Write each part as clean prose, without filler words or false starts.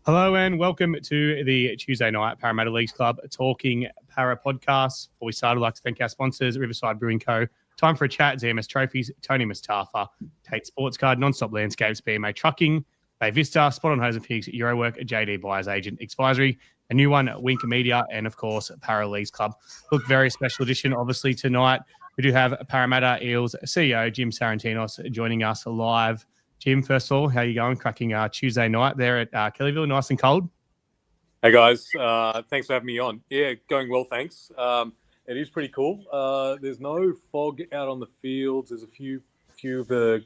Hello and welcome to the Tuesday night Parramatta Leagues Club Talking Parra podcast. Before we start, I'd like to thank our sponsors, Riverside Brewing Co. Time for a chat, ZMS Trophies, Tony Mustafa, Tate Sports Card, Non-Stop Landscapes, BMA Trucking, Bay Vista, Spot on Hose and Figs, Eurowork, JD Buyers Agent, Exvisory, a new one, Winker Media, and of course, Parra Leagues Club. Look, very special edition, obviously, tonight. We do have Parramatta Eels CEO Jim Sarantinos joining us live. Jim, first of all, how are you going? Cracking Tuesday night there at Kellyville, nice and cold. Hey guys, thanks for having me on. Yeah, going well, thanks. It is pretty cool. There's no fog out on the fields. There's a few of the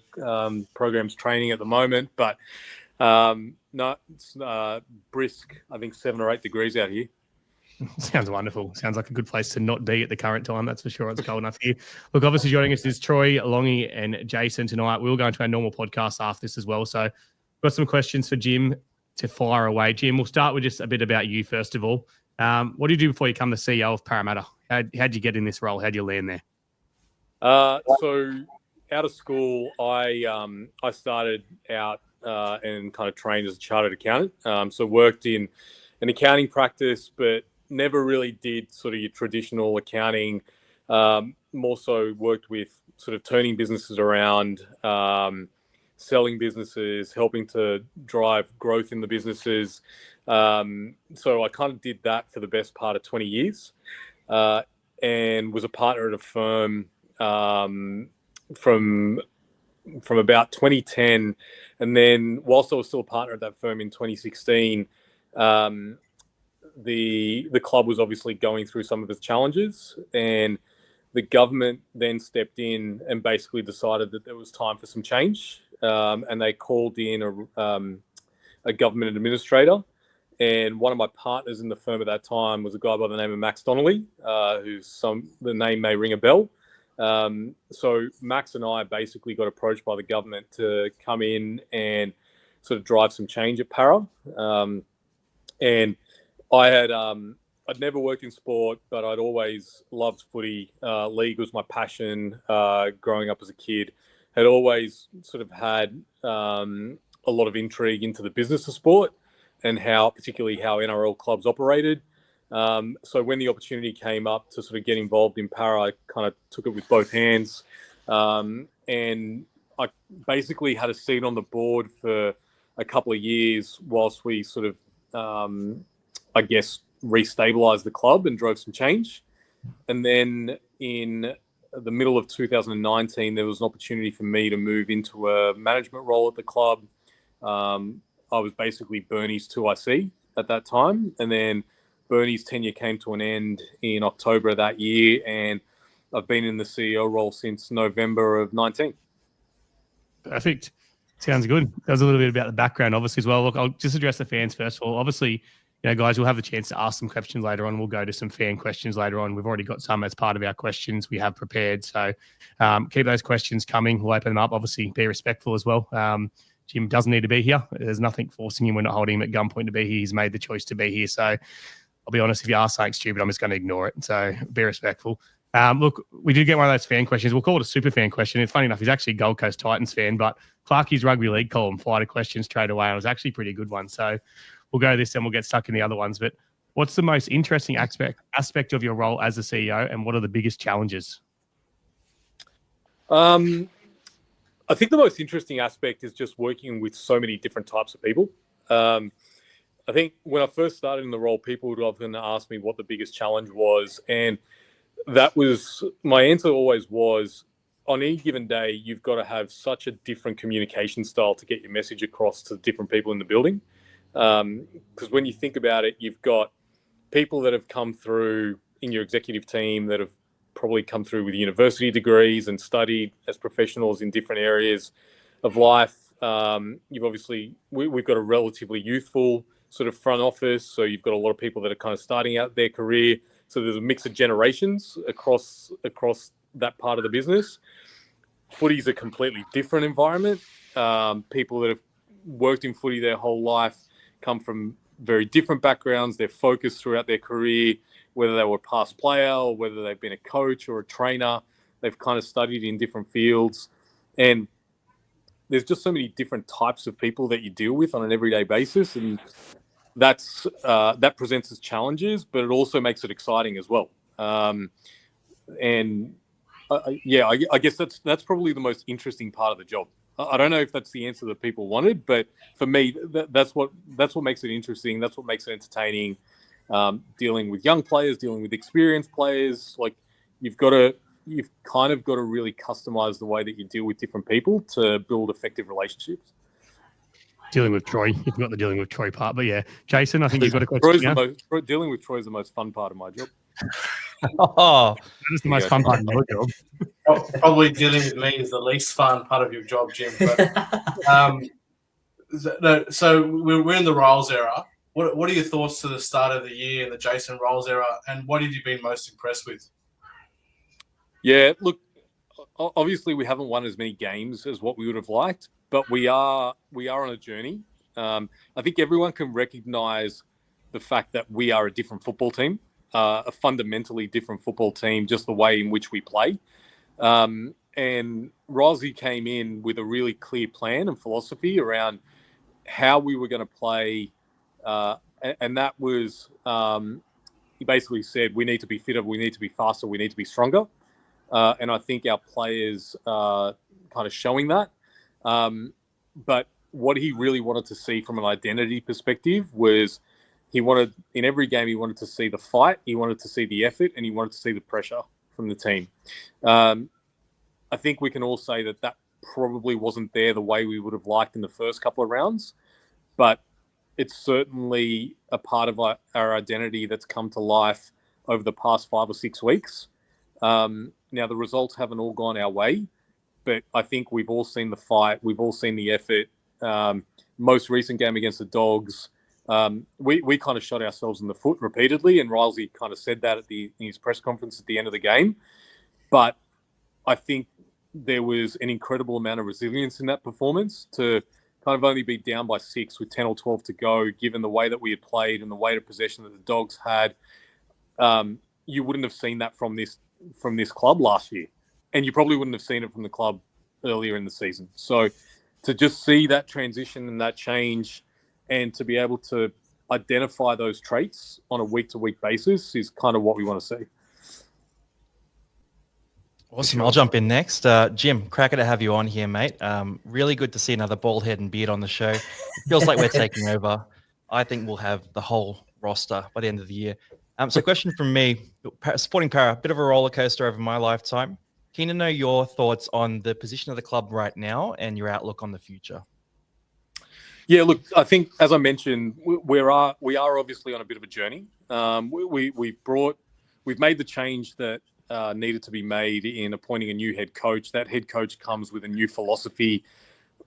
programs training at the moment, but no, it's brisk. I think 7 or 8 degrees out here. Sounds wonderful. Sounds like a good place to not be at the current time. That's for sure. It's cold enough here. Look, obviously joining us is Troy, Longy, and Jason tonight. We'll go into our normal podcast after this as well. So we've got some questions for Jim to fire away. Jim, we'll start with just a bit about you first of all. What did you do before you become the CEO of Parramatta? How'd you get in this role? How'd you land there? So out of school, I started out and kind of trained as a chartered accountant. So worked in an accounting practice, but never really did sort of your traditional accounting. More so worked with sort of turning businesses around, selling businesses, helping to drive growth in the businesses. So I kind of did that for the best part of 20 years and was a partner at a firm from about 2010. And then whilst I was still a partner at that firm in 2016, the club was obviously going through some of its challenges, and the government then stepped in and basically decided that there was time for some change. And they called in a government administrator. And one of my partners in the firm at that time was a guy by the name of Max Donnelly, the name may ring a bell. So Max and I basically got approached by the government to come in and sort of drive some change at Parra. And I had I'd never worked in sport, but I'd always loved footy. League was my passion growing up as a kid. Had always sort of had a lot of intrigue into the business of sport and particularly how NRL clubs operated. So when the opportunity came up to sort of get involved in Parra, I kind of took it with both hands. And I basically had a seat on the board for a couple of years whilst we sort of, I guess, restabilized the club and drove some change. And then in the middle of 2019, there was an opportunity for me to move into a management role at the club. I was basically Bernie's 2IC at that time. And then Bernie's tenure came to an end in October of that year. And I've been in the CEO role since November of 19. Perfect. Sounds good. That was a little bit about the background, obviously, as well. Look, I'll just address the fans first of all. Obviously, guys, you'll have the chance to ask some questions later on. We'll go to some fan questions later on. We've already got some as part of our questions we have prepared. So keep those questions coming. We'll open them up. Obviously, be respectful as well. Jim doesn't need to be here. There's nothing forcing him. We're not holding him at gunpoint to be here. He's made the choice to be here. So I'll be honest, if you ask something stupid, I'm just going to ignore it. So be respectful. Look, we did get one of those fan questions. We'll call it a super fan question. It's funny enough, he's actually a Gold Coast Titans fan, but Clarkie's Rugby League column fired a question straight away. It was actually a pretty good one. So we'll go this and we'll get stuck in the other ones. But what's the most interesting aspect of your role as a CEO, and what are the biggest challenges? I think the most interesting aspect is just working with so many different types of people. I think when I first started in the role, people would often ask me what the biggest challenge was. And that was, my answer always was, on any given day, you've got to have such a different communication style to get your message across to different people in the building. Because when you think about it, you've got people that have come through in your executive team that have probably come through with university degrees and studied as professionals in different areas of life. You've obviously, we've got a relatively youthful sort of front office. So you've got a lot of people that are kind of starting out their career. So there's a mix of generations across that part of the business. Footy's a completely different environment. People that have worked in footy their whole life come from very different backgrounds. They're focused throughout their career whether they were a past player or whether they've been a coach or a trainer. They've kind of studied in different fields. And there's just so many different types of people that you deal with on an everyday basis. And that presents as challenges, but it also makes it exciting as well. I guess that's probably the most interesting part of the job. I don't know if that's the answer that people wanted, but for me, that's what makes it interesting. That's what makes it entertaining. Dealing with young players, dealing with experienced players, like you've kind of got to really customize the way that you deal with different people to build effective relationships. Dealing with Troy, you forgot the dealing with Troy part, but yeah, Jason, I think you've got a question. Dealing with Troy is the most fun part of my job. Oh, that is the most fun part of your job. Probably dealing with me is the least fun part of your job, Jim. But so we're in the Riles era. What are your thoughts to the start of the year in the Jason Riles era, and what have you been most impressed with? Yeah, look, obviously we haven't won as many games as what we would have liked, but we are on a journey. I think everyone can recognise the fact that we are a different football team, a fundamentally different football team, just the way in which we play. And Rossi came in with a really clear plan and philosophy around how we were going to play, and that was he basically said we need to be fitter, we need to be faster, we need to be stronger. And I think our players are kind of showing that. But what he really wanted to see from an identity perspective was in every game, he wanted to see the fight, he wanted to see the effort, and he wanted to see the pressure from the team. I think we can all say that probably wasn't there the way we would have liked in the first couple of rounds, but it's certainly a part of our identity that's come to life over the past 5 or 6 weeks. Now, the results haven't all gone our way, but I think we've all seen the fight. We've all seen the effort. Most recent game against the Dogs, we kind of shot ourselves in the foot repeatedly, and Rilesy kind of said that in his press conference at the end of the game. But I think there was an incredible amount of resilience in that performance to kind of only be down by 6 with 10 or 12 to go, given the way that we had played and the weight of possession that the Dogs had. You wouldn't have seen that from this club last year, and you probably wouldn't have seen it from the club earlier in the season. So to just see that transition and that change, and to be able to identify those traits on a week-to-week basis is kind of what we want to see. Awesome. I'll jump in next. Jim, cracker to have you on here, mate. Really good to see another bald head and beard on the show. It feels like we're taking over. I think we'll have the whole roster by the end of the year. So question from me, supporting Parra, a bit of a roller coaster over my lifetime. Keen to know your thoughts on the position of the club right now and your outlook on the future. Yeah, look, I think, as I mentioned, we are obviously on a bit of a journey. We've made the change that needed to be made in appointing a new head coach. That head coach comes with a new philosophy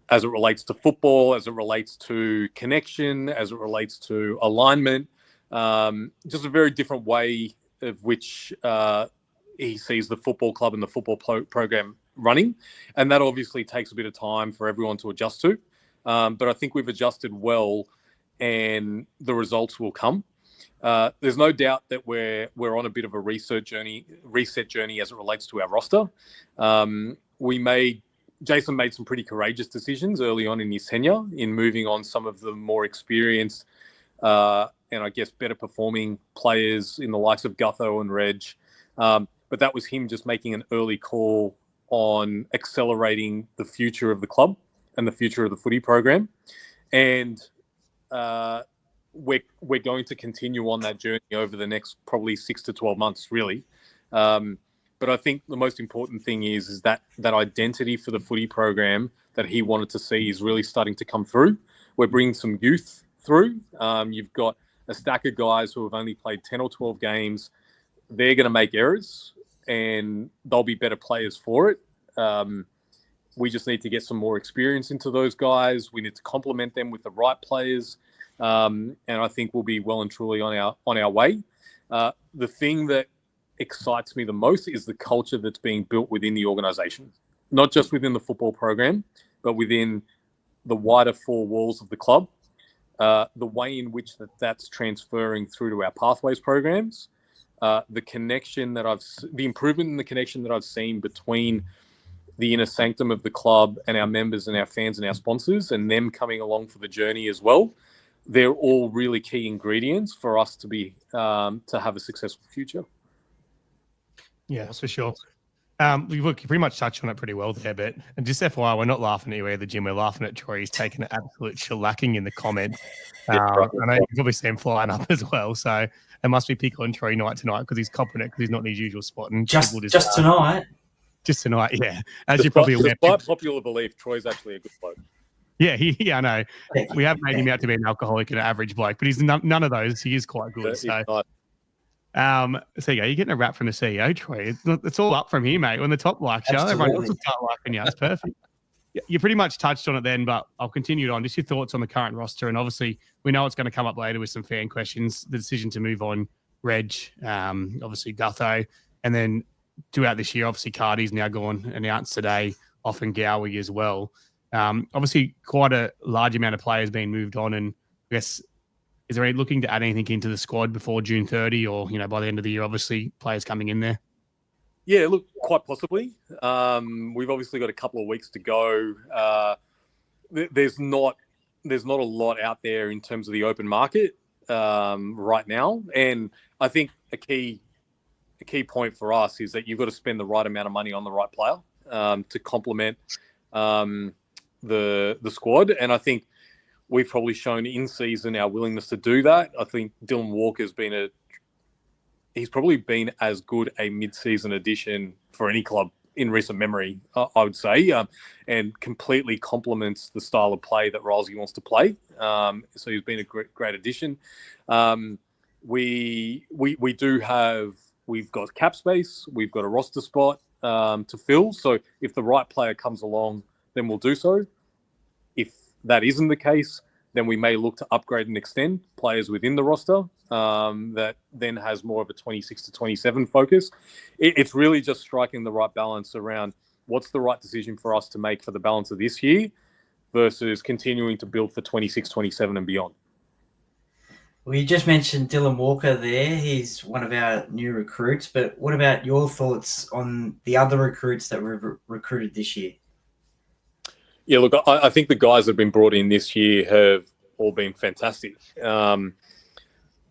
as it relates to football, as it relates to connection, as it relates to alignment. Just a very different way of which he sees the football club and the football program running. And that obviously takes a bit of time for everyone to adjust to. But I think we've adjusted well, and the results will come. There's no doubt that we're on a bit of a reset journey as it relates to our roster. Jason made some pretty courageous decisions early on in his tenure in moving on some of the more experienced and I guess better performing players in the likes of Gutho and Reg. But that was him just making an early call on accelerating the future of the club and the future of the footy program. And we're going to continue on that journey over the next probably 6 to 12 months, really. But I think the most important thing is that identity for the footy program that he wanted to see is really starting to come through. We're bringing some youth through. You've got a stack of guys who have only played 10 or 12 games. They're going to make errors, and they'll be better players for it. We just need to get some more experience into those guys. We need to complement them with the right players. And I think we'll be well and truly on our way. The thing that excites me the most is the culture that's being built within the organisation, not just within the football program, but within the wider 4 walls of the club. The way in which that's transferring through to our pathways programs, the improvement in the connection that I've seen between the inner sanctum of the club and our members and our fans and our sponsors, and them coming along for the journey as well. They're all really key ingredients for us to be to have a successful future. Yeah, that's for sure. We pretty much touched on it pretty well there, but and just FYI, we're not laughing at you either, Jim. We're laughing at Troy. He's taken an absolute shellacking in the comments. Yeah, right. I know you probably see him flying up as well, so it must be pick on Troy night tonight because he's copping it because he's not in his usual spot. And just tonight. Just tonight, yeah. As you're probably aware. Despite popular belief, Troy's actually a good bloke. Yeah, I know. We have made him out to be an alcoholic and an average bloke, but he's none of those. He is quite good. So so yeah, you're getting a rap from the CEO, Troy. It's all up from here, mate. When the top likes you, everyone else will start liking you. It's perfect. You pretty much touched on it then, but I'll continue on. Just your thoughts on the current roster, and obviously we know it's going to come up later with some fan questions. The decision to move on Reg, obviously Gutho, and then throughout this year, obviously Cardi's now gone, announced today, off and Gowie as well. Obviously quite a large amount of players being moved on, and I guess is there any looking to add anything into the squad before June 30 or, by the end of the year, obviously players coming in there? Yeah, look, quite possibly. We've obviously got a couple of weeks to go. There's not a lot out there in terms of the open market right now. And I think a key point for us is that you've got to spend the right amount of money on the right player to complement the squad. And I think we've probably shown in season our willingness to do that. I think Dylan Walker's he's probably been as good a mid-season addition for any club in recent memory, I would say, and completely complements the style of play that Rolesy wants to play. So he's been a great addition. We've got cap space, we've got a roster spot to fill. So if the right player comes along, then we'll do so. If that isn't the case, then we may look to upgrade and extend players within the roster that then has more of a 26 to 27 focus. It's really just striking the right balance around what's the right decision for us to make for the balance of this year versus continuing to build for 26, 27 and beyond. Well, you just mentioned Dylan Walker there. He's one of our new recruits, but what about your thoughts on the other recruits that were recruited this year? Yeah, look, I think the guys that have been brought in this year have all been fantastic.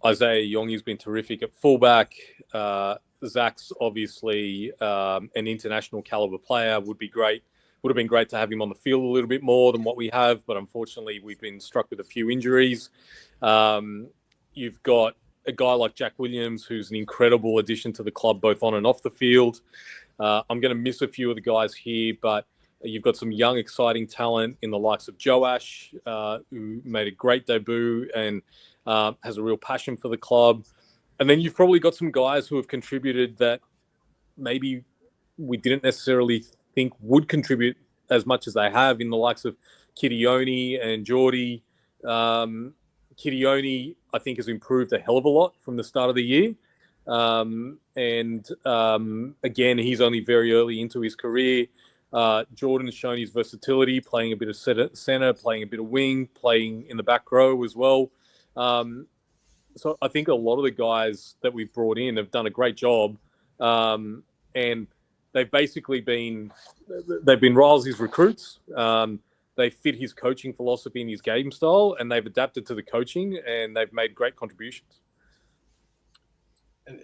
Isaiah Yongi's been terrific at fullback. Zach's obviously an international caliber player. Would have been great to have him on the field a little bit more than what we have, but unfortunately we've been struck with a few injuries. You've got a guy like Jack Williams, who's an incredible addition to the club, both on and off the field. I'm going to miss a few of the guys here, but you've got some young, exciting talent in the likes of Joash, who made a great debut and has a real passion for the club. And then you've probably got some guys who have contributed that maybe we didn't necessarily think would contribute as much as they have, in the likes of Kitione and Geordie. Kitione, I think, has improved a hell of a lot from the start of the year. Again, he's only very early into his career. Jordan's shown his versatility, playing a bit of center, playing a bit of wing, playing in the back row as well. So I think a lot of the guys that we've brought in have done a great job. And they've basically been Riles' recruits. They fit his coaching philosophy and his game style, and they've adapted to the coaching, and they've made great contributions.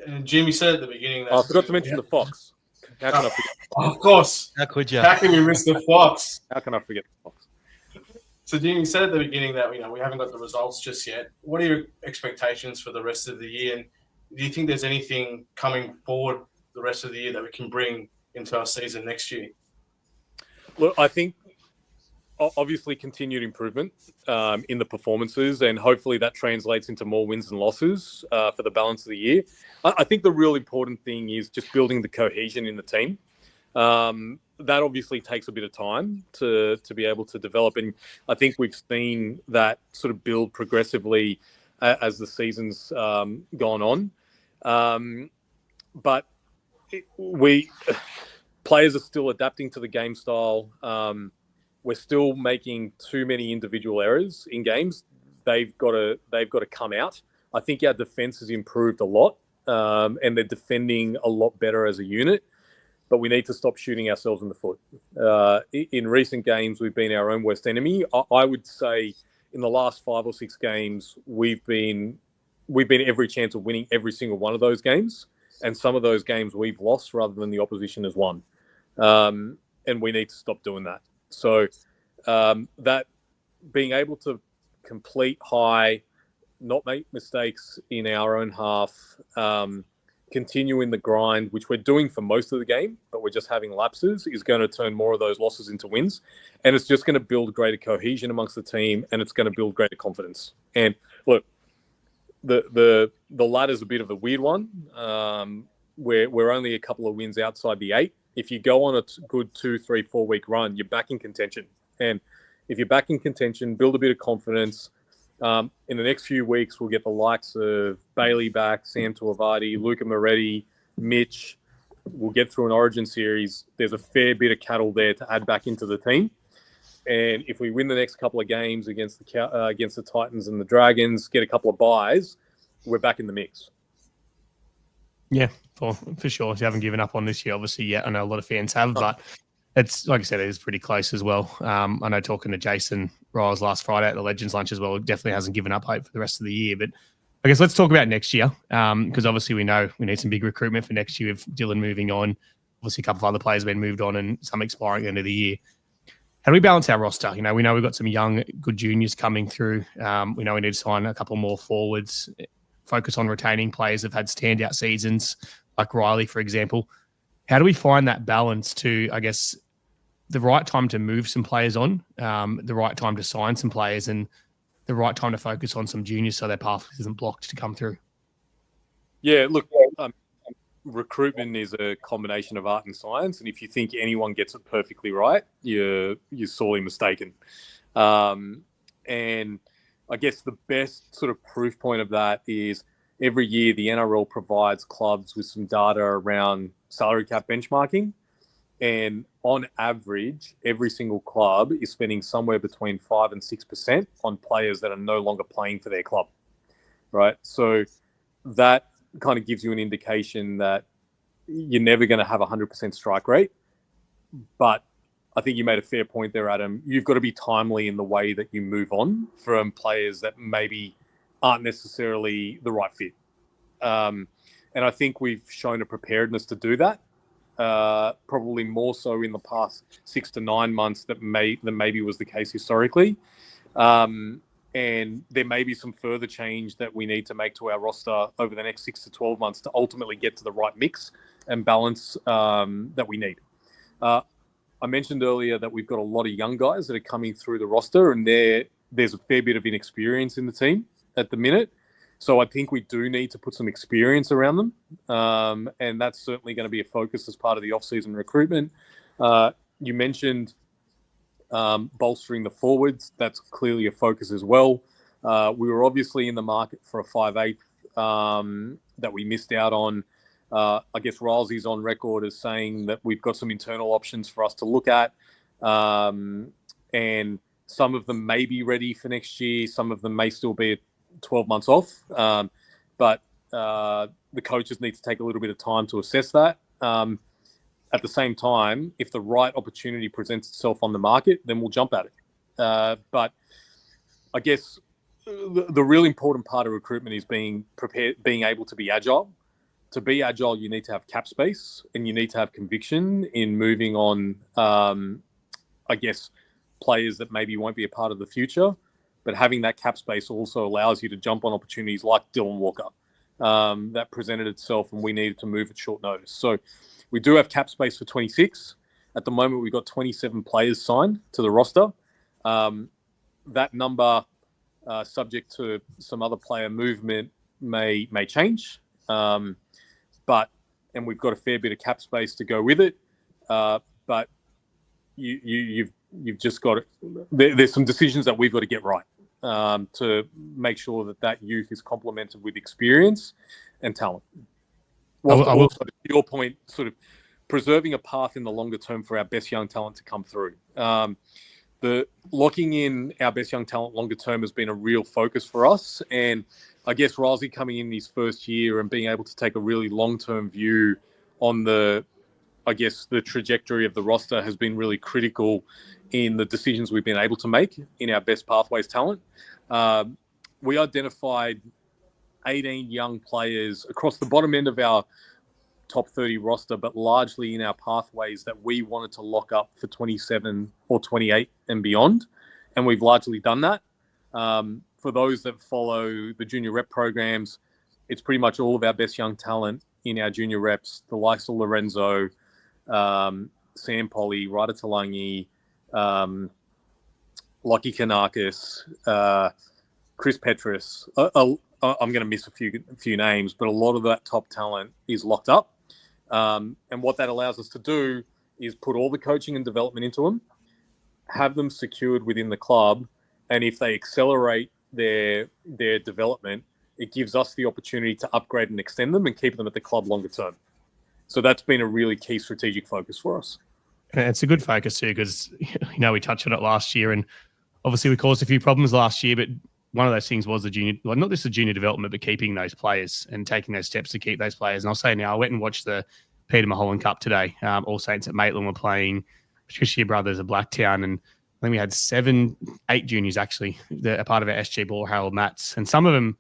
And Jimmy said at the beginning that I forgot to mention the Fox. How can I forget? Of course. How could you? How can you miss the Fox? How can I forget the Fox? So Jimmy said at the beginning that we haven't got the results just yet. What are your expectations for the rest of the year? And do you think there's anything coming forward the rest of the year that we can bring into our season next year? Look, I think obviously continued improvement in the performances, and hopefully that translates into more wins and losses for the balance of the year. I think the real important thing is just building the cohesion in the team. That obviously takes a bit of time to be able to develop, and I think we've seen that sort of build progressively as the season's gone on. But players are still adapting to the game style. We're still making too many individual errors in games. They've got to come out. I think our defense has improved a lot and they're defending a lot better as a unit. But we need to stop shooting ourselves in the foot. In recent games, we've been our own worst enemy. I would say in the last 5 or 6 games, we've been every chance of winning every single one of those games. And some of those games we've lost rather than the opposition has won. And we need to stop doing that. So that being able to complete high, not make mistakes in our own half, continue in the grind, which we're doing for most of the game, but we're just having lapses, is going to turn more of those losses into wins. And it's just going to build greater cohesion amongst the team, and it's going to build greater confidence. And look, the ladder's a bit of a weird one. We're only a couple of wins outside the 8. If you go on a good 2, 3, 4 week run, you're back in contention. And if you're back in contention, build a bit of confidence. In the next few weeks, we'll get the likes of Bailey back, Sam Tuivasa, Luca Moretti, Mitch. We'll get through an Origin series. There's a fair bit of cattle there to add back into the team. And if we win the next couple of games against the Titans and the Dragons, get a couple of buys, we're back in the mix. Yeah, for sure. You haven't given up on this year, obviously, yet. I know a lot of fans have, but it's, like I said, it is pretty close as well. I know talking to Jason Riles last Friday at the Legends Lunch as well, definitely hasn't given up hope for the rest of the year. But I guess let's talk about next year, because obviously we know we need some big recruitment for next year with Dylan moving on. Obviously, a couple of other players have been moved on and some expiring at the end of the year. How do we balance our roster? We know we've got some young, good juniors coming through. We know we need to sign a couple more forwards, focus on retaining players that have had standout seasons, like Riley, for example. How do we find that balance to, I guess, the right time to move some players on, the right time to sign some players, and the right time to focus on some juniors so their path isn't blocked to come through? Yeah, look, recruitment is a combination of art and science, and if you think anyone gets it perfectly right, you're sorely mistaken. And I guess the best sort of proof point of that is every year the NRL provides clubs with some data around salary cap benchmarking. And on average, every single club is spending somewhere between 5 and 6% on players that are no longer playing for their club, right? So that kind of gives you an indication that you're never going to have a 100% strike rate. But I think you made a fair point there, Adam. You've got to be timely in the way that you move on from players that maybe aren't necessarily the right fit. And I think we've shown a preparedness to do that. Probably more so in the past 6 to 9 months than maybe was the case historically. And there may be some further change that we need to make to our roster over the next 6 to 12 months to ultimately get to the right mix and balance that we need. I mentioned earlier that we've got a lot of young guys that are coming through the roster, and there's a fair bit of inexperience in the team at the minute. So I think we do need to put some experience around them. And that's certainly going to be a focus as part of the off-season recruitment. You mentioned bolstering the forwards. That's clearly a focus as well. We were obviously in the market for a 5'8" that we missed out on. I guess Rilesy's on record as saying that we've got some internal options for us to look at. And some of them may be ready for next year. Some of them may still be 12 months off. But the coaches need to take a little bit of time to assess that. At the same time, if the right opportunity presents itself on the market, then we'll jump at it. But I guess the real important part of recruitment is being prepared, being able to be agile. To be agile, you need to have cap space and you need to have conviction in moving on, I guess, players that maybe won't be a part of the future. But having that cap space also allows you to jump on opportunities like Dylan Walker that presented itself and we needed to move at short notice. So we do have cap space for 26. At the moment, we've got 27 players signed to the roster. That number, subject to some other player movement, may change. And we've got a fair bit of cap space to go with it. But you've just got to, there's some decisions that we've got to get right to make sure that youth is complemented with experience and talent. Also, to your point, sort of preserving a path in the longer term for our best young talent to come through. The locking in our best young talent longer term has been a real focus for us. And I guess Rylesy coming in his first year and being able to take a really long-term view on the trajectory of the roster has been really critical in the decisions we've been able to make in our best pathways talent. We identified 18 young players across the bottom end of our top 30 roster, but largely in our pathways that we wanted to lock up for 27 or 28 and beyond. And we've largely done that. For those that follow the junior rep programs, it's pretty much all of our best young talent in our junior reps, the likes of Lorenzo, Sam Polly, Ryder Talangi, Lockie Kanakis, Chris Petrus. I'm going to miss a few names, but a lot of that top talent is locked up. And what that allows us to do is put all the coaching and development into them, have them secured within the club, and if they accelerate their development, it gives us the opportunity to upgrade and extend them and keep them at the club longer term. So that's been a really key strategic focus for us. And it's a good focus too, because we touched on it last year, and obviously we caused a few problems last year. But one of those things was the junior, well, not just the junior development, but keeping those players and taking those steps to keep those players. And I'll say now, I went and watched the Peter Mulholland Cup today. All Saints at Maitland were playing Patricia Brothers at Blacktown, and I think we had 8 juniors actually that are part of our SG Ball, Harold Matts, and some of them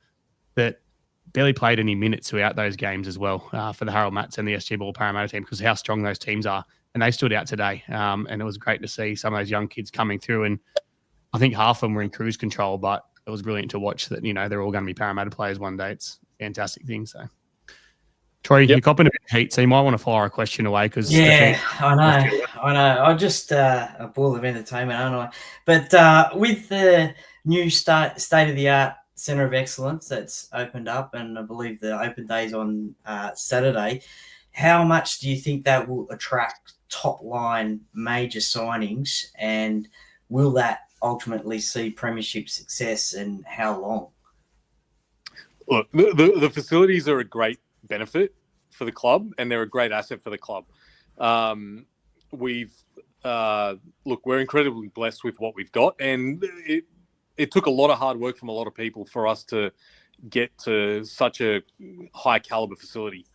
that barely played any minutes throughout those games as well for the Harold Matts and the SG Ball Parramatta team, because how strong those teams are. And they stood out today. And it was great to see some of those young kids coming through. And I think half of them were in cruise control, but it was brilliant to watch that, they're all going to be Parramatta players one day. It's a fantastic thing. So, Troy, you're copping a bit of heat, so you might want to fire a question away. I know. I'm just a ball of entertainment, aren't I? But with the new state-of-the-art Centre of Excellence that's opened up, and I believe the open day's on Saturday, how much do you think that will attract top-line major signings, and will that ultimately see premiership success, and how long? Look, the facilities are a great benefit for the club, and they're a great asset for the club. We're incredibly blessed with what we've got, and it took a lot of hard work from a lot of people for us to get to such a high caliber facility.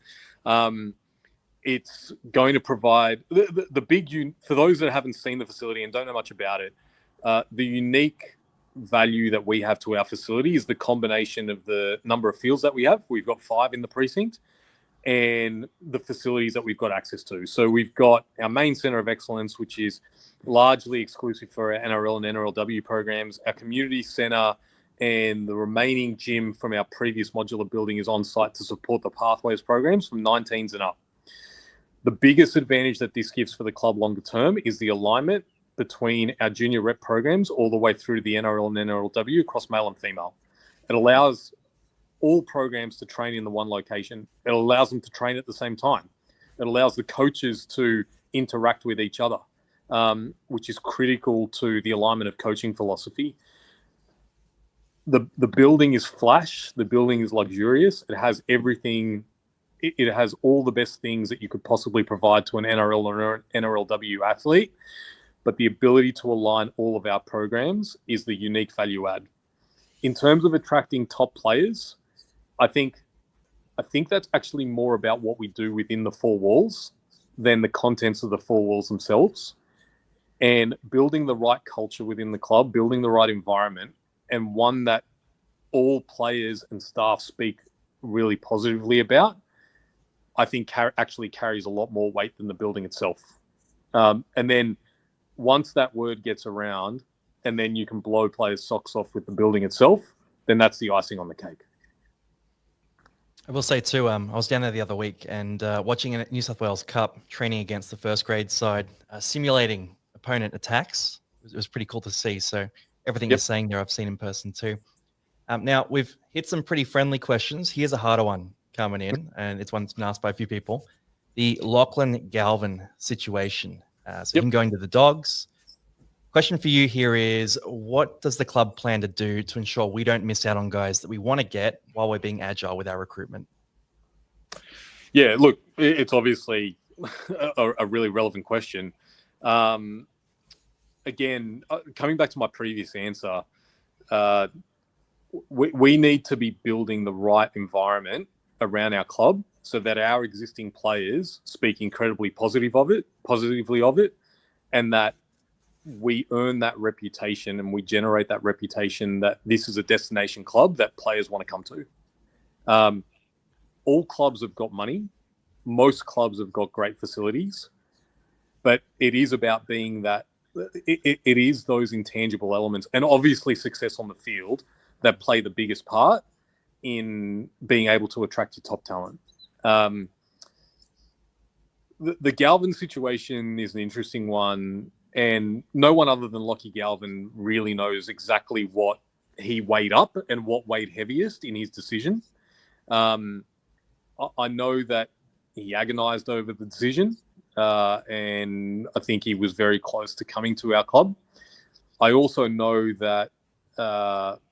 It's going to provide the big, for those that haven't seen the facility and don't know much about it, the unique value that we have to our facility is the combination of the number of fields that we have. We've got 5 in the precinct, and the facilities that we've got access to. So we've got our main Centre of Excellence, which is largely exclusive for our NRL and NRLW programs. Our community centre and the remaining gym from our previous modular building is on site to support the pathways programs from 19s and up. The biggest advantage that this gives for the club longer term is the alignment between our junior rep programs all the way through to the NRL and NRLW across male and female. It allows all programs to train in the one location. It allows them to train at the same time. It allows the coaches to interact with each other, which is critical to the alignment of coaching philosophy. The building is flash. The building is luxurious. It has everything. It has all the best things that you could possibly provide to an NRL or NRLW athlete. But the ability to align all of our programs is the unique value add. In terms of attracting top players, I think that's actually more about what we do within the 4 walls than the contents of the 4 walls themselves. And building the right culture within the club, building the right environment, and one that all players and staff speak really positively about, I think actually carries a lot more weight than the building itself. And then once that word gets around, and then you can blow players' socks off with the building itself, then that's the icing on the cake. I will say too, I was down there the other week and watching a New South Wales Cup training against the first grade side, simulating opponent attacks. It was pretty cool to see. So everything you're saying there, I've seen in person too. Now we've hit some pretty friendly questions. Here's a harder one coming in, and it's one that's been asked by a few people. The Lachlan Galvin situation. So him going to the Dogs. Question for you here is, what does the club plan to do to ensure we don't miss out on guys that we want to get while we're being agile with our recruitment? Yeah, look, it's obviously a really relevant question. Again, coming back to my previous answer, we need to be building the right environment around our club so that our existing players speak incredibly positively of it, and that we earn that reputation and we generate that reputation that this is a destination club that players want to come to. All clubs have got money. Most clubs have got great facilities, but it is about being that it is those intangible elements, and obviously success on the field, that play the biggest part in being able to attract your top talent. The Galvin situation is an interesting one, and no one other than Lockie Galvin really knows exactly what he weighed up and what weighed heaviest in his decision. I know that he agonized over the decision, and I think he was very close to coming to our club. I also know that,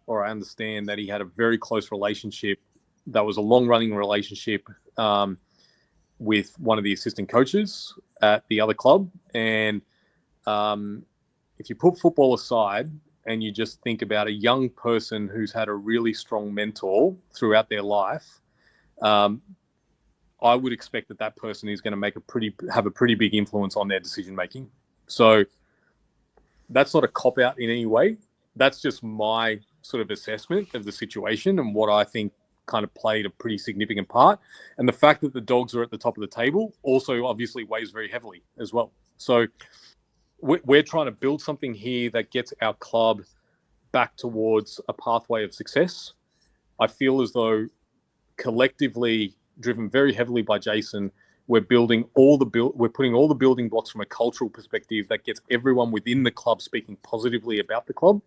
or I understand that he had a very close relationship, that was a long-running relationship with one of the assistant coaches at the other club. And if you put football aside and you just think about a young person who's had a really strong mentor throughout their life, I would expect that person is going to have a pretty big influence on their decision making. So that's not a cop out in any way. That's just my sort of assessment of the situation and what I think kind of played a pretty significant part. And the fact that the Dogs are at the top of the table also obviously weighs very heavily as well. So we're trying to build something here that gets our club back towards a pathway of success. I feel as though collectively, driven very heavily by Jason, we're putting all the building blocks from a cultural perspective that gets everyone within the club speaking positively about the club.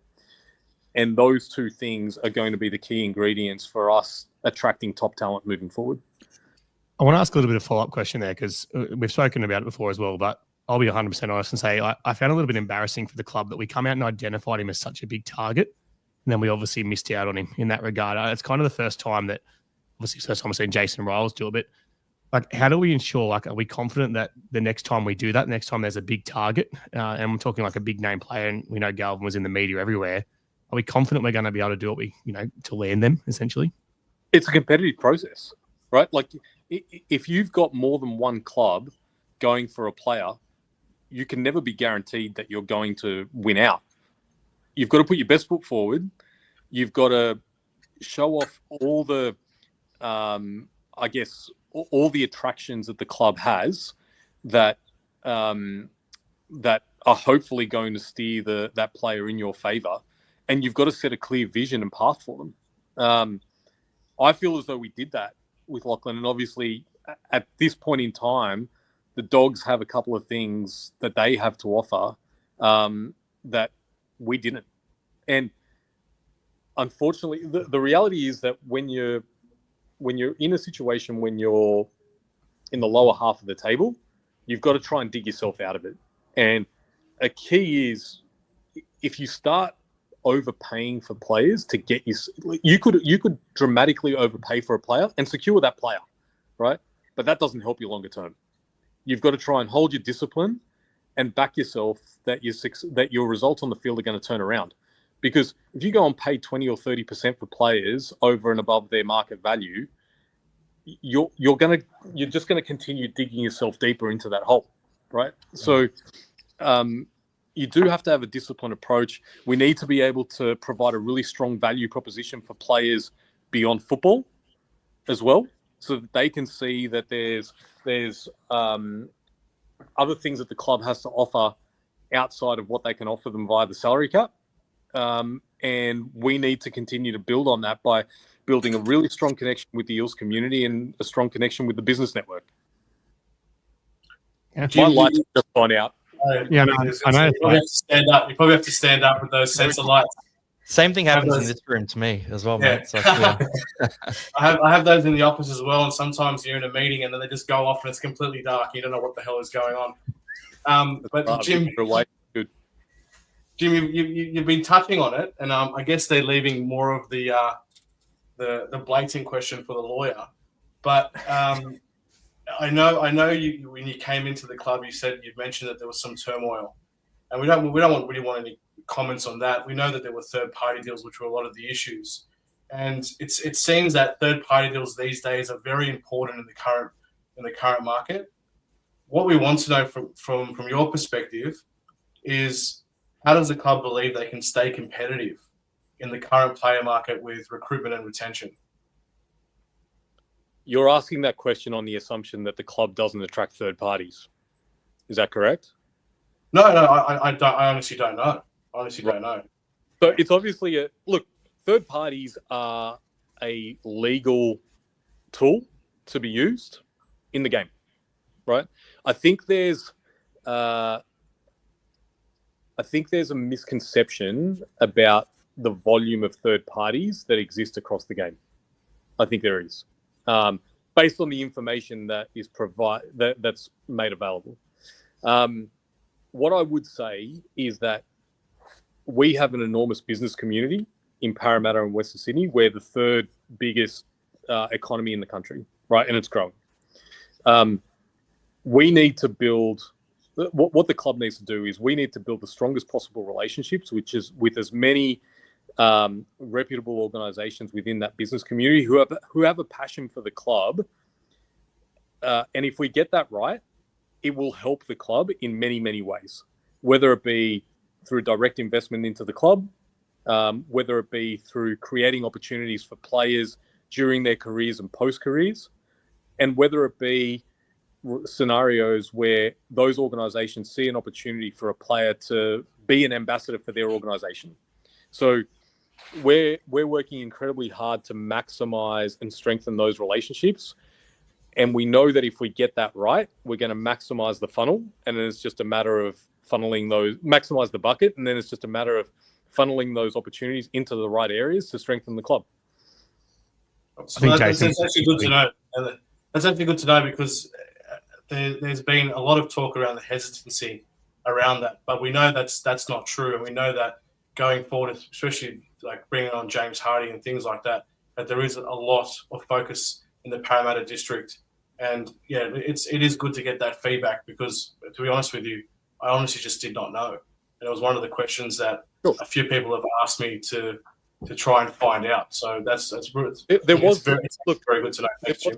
And those two things are going to be the key ingredients for us attracting top talent moving forward. I want to ask a little bit of follow-up question there, because we've spoken about it before as well, but I'll be 100% honest and say I found it a little bit embarrassing for the club that we come out and identified him as such a big target, and then we obviously missed out on him in that regard. It's kind of the first time that, obviously, it's the first time I've seen Jason Riles do a bit. Like, how do we ensure, like, are we confident that the next time we do that, next time there's a big target, and I'm talking like a big name player, and we know Galvin was in the media everywhere, are we confident we're going to be able to do what we, to land them, essentially? It's a competitive process, right? Like, if you've got more than one club going for a player, you can never be guaranteed that you're going to win out. You've got to put your best foot forward. You've got to show off all the, I guess, all the attractions that the club has that that are hopefully going to steer that player in your favour. And you've got to set a clear vision and path for them. I feel as though we did that with Lachlan, and obviously at this point in time, the Dogs have a couple of things that they have to offer that we didn't. And unfortunately, the reality is that when you're in a situation when you're in the lower half of the table, you've got to try and dig yourself out of it. And a key is, if you start overpaying for players to get you could dramatically overpay for a player and secure that player, right? But that doesn't help you longer term. You've got to try and hold your discipline and back yourself that your results on the field are going to turn around. Because if you go and pay 20 or 30% for players over and above their market value, you're just going to continue digging yourself deeper into that hole, right? So you do have to have a disciplined approach. We need to be able to provide a really strong value proposition for players beyond football as well, so that they can see that there's other things that the club has to offer outside of what they can offer them via the salary cap. And we need to continue to build on that by building a really strong connection with the Eels community and a strong connection with the business network. Yeah. My lights just gone out. Yeah, no, I know. You probably have to stand up. You probably have to stand up with those sensor lights. Same thing happens in this room to me as well, Yeah. mate. So, yeah. I have those in the office as well, and sometimes you're in a meeting and then they just go off and it's completely dark. You don't know what the hell is going on. But Jim, you've been touching on it, and I guess they're leaving more of the blatant question for the lawyer. But I know you when you came into the club, you mentioned that there was some turmoil, and we don't really want any comments on that. We know that there were third party deals, which were a lot of the issues. And it seems that third-party deals these days are very important in the current market. What we want to know from your perspective is, how does the club believe they can stay competitive in the current player market with recruitment and retention? You're asking that question on the assumption that the club doesn't attract third parties. Is that correct? No, I don't. I honestly don't know. Don't know. So it's obviously third parties are a legal tool to be used in the game, right? I think there's a misconception about the volume of third parties that exist across the game. I think there is, based on the information that is that's made available. What I would say is that we have an enormous business community in Parramatta and Western Sydney. We're the third biggest economy in the country, right? And it's growing. We need to build, what the club needs to do is we need to build the strongest possible relationships, which is with as many reputable organizations within that business community who have a passion for the club. And if we get that right, it will help the club in many, many ways, whether it be through direct investment into the club, whether it be through creating opportunities for players during their careers and post-careers, and whether it be scenarios where those organizations see an opportunity for a player to be an ambassador for their organization. So we're working incredibly hard to maximize and strengthen those relationships. And we know that if we get that right, we're going to maximize the funnel. And then it's just a matter of maximize the bucket. And then it's just a matter of funneling those opportunities into the right areas to strengthen the club. So that's actually good to know. That's actually good to know, because there's been a lot of talk around the hesitancy around that. But we know that's not true. And we know that going forward, especially like bringing on James Hardy and things like that, that there is a lot of focus in the Parramatta district. And yeah, it is good to get that feedback, because to be honest with you, I honestly just did not know. And it was one of the questions that a few people have asked me to try and find out. So that's very good to know. Thanks, Jim.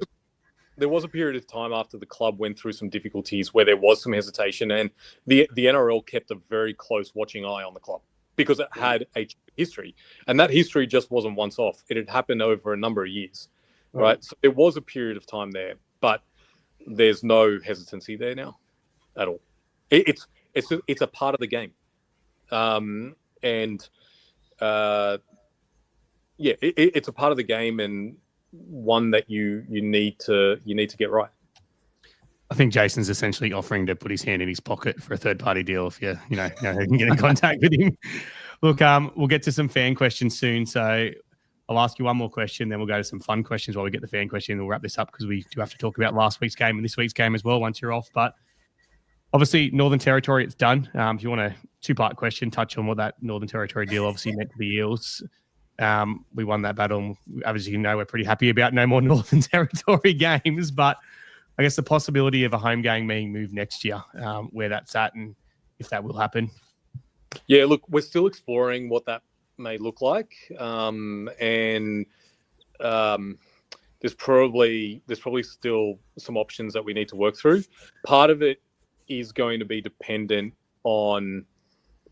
There was a period of time after the club went through some difficulties where there was some hesitation, and the NRL kept a very close watching eye on the club because it had a history, and that history just wasn't once off. It had happened over a number of years, right? So there was a period of time there, but there's no hesitancy there now at all. It's a part of the game, it's a part of the game, and one that you need to get right. I think Jason's essentially offering to put his hand in his pocket for a third-party deal if you can get in contact with him. Look, we'll get to some fan questions soon, so I'll ask you one more question, then we'll go to some fun questions while we get the fan question. We'll wrap this up because we do have to talk about last week's game and this week's game as well once you're off. But obviously, Northern Territory, it's done. If you want a two-part question, touch on what that Northern Territory deal obviously meant to the Eels. We won that battle. As you know, we're pretty happy about no more Northern Territory games, but I guess the possibility of a home game being moved next year, where that's at and if that will happen. Yeah, look, we're still exploring what that may look like. There's probably still some options that we need to work through. Part of it is going to be dependent on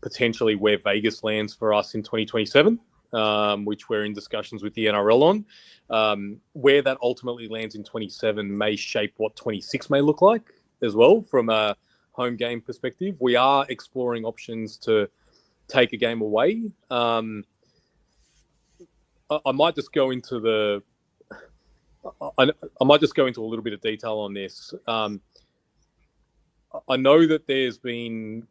potentially where Vegas lands for us in 2027. Which we're in discussions with the NRL on. Where that ultimately lands in 27 may shape what 26 may look like as well from a home game perspective. We are exploring options to take a game away. I might just go into a little bit of detail on this. I know that there's been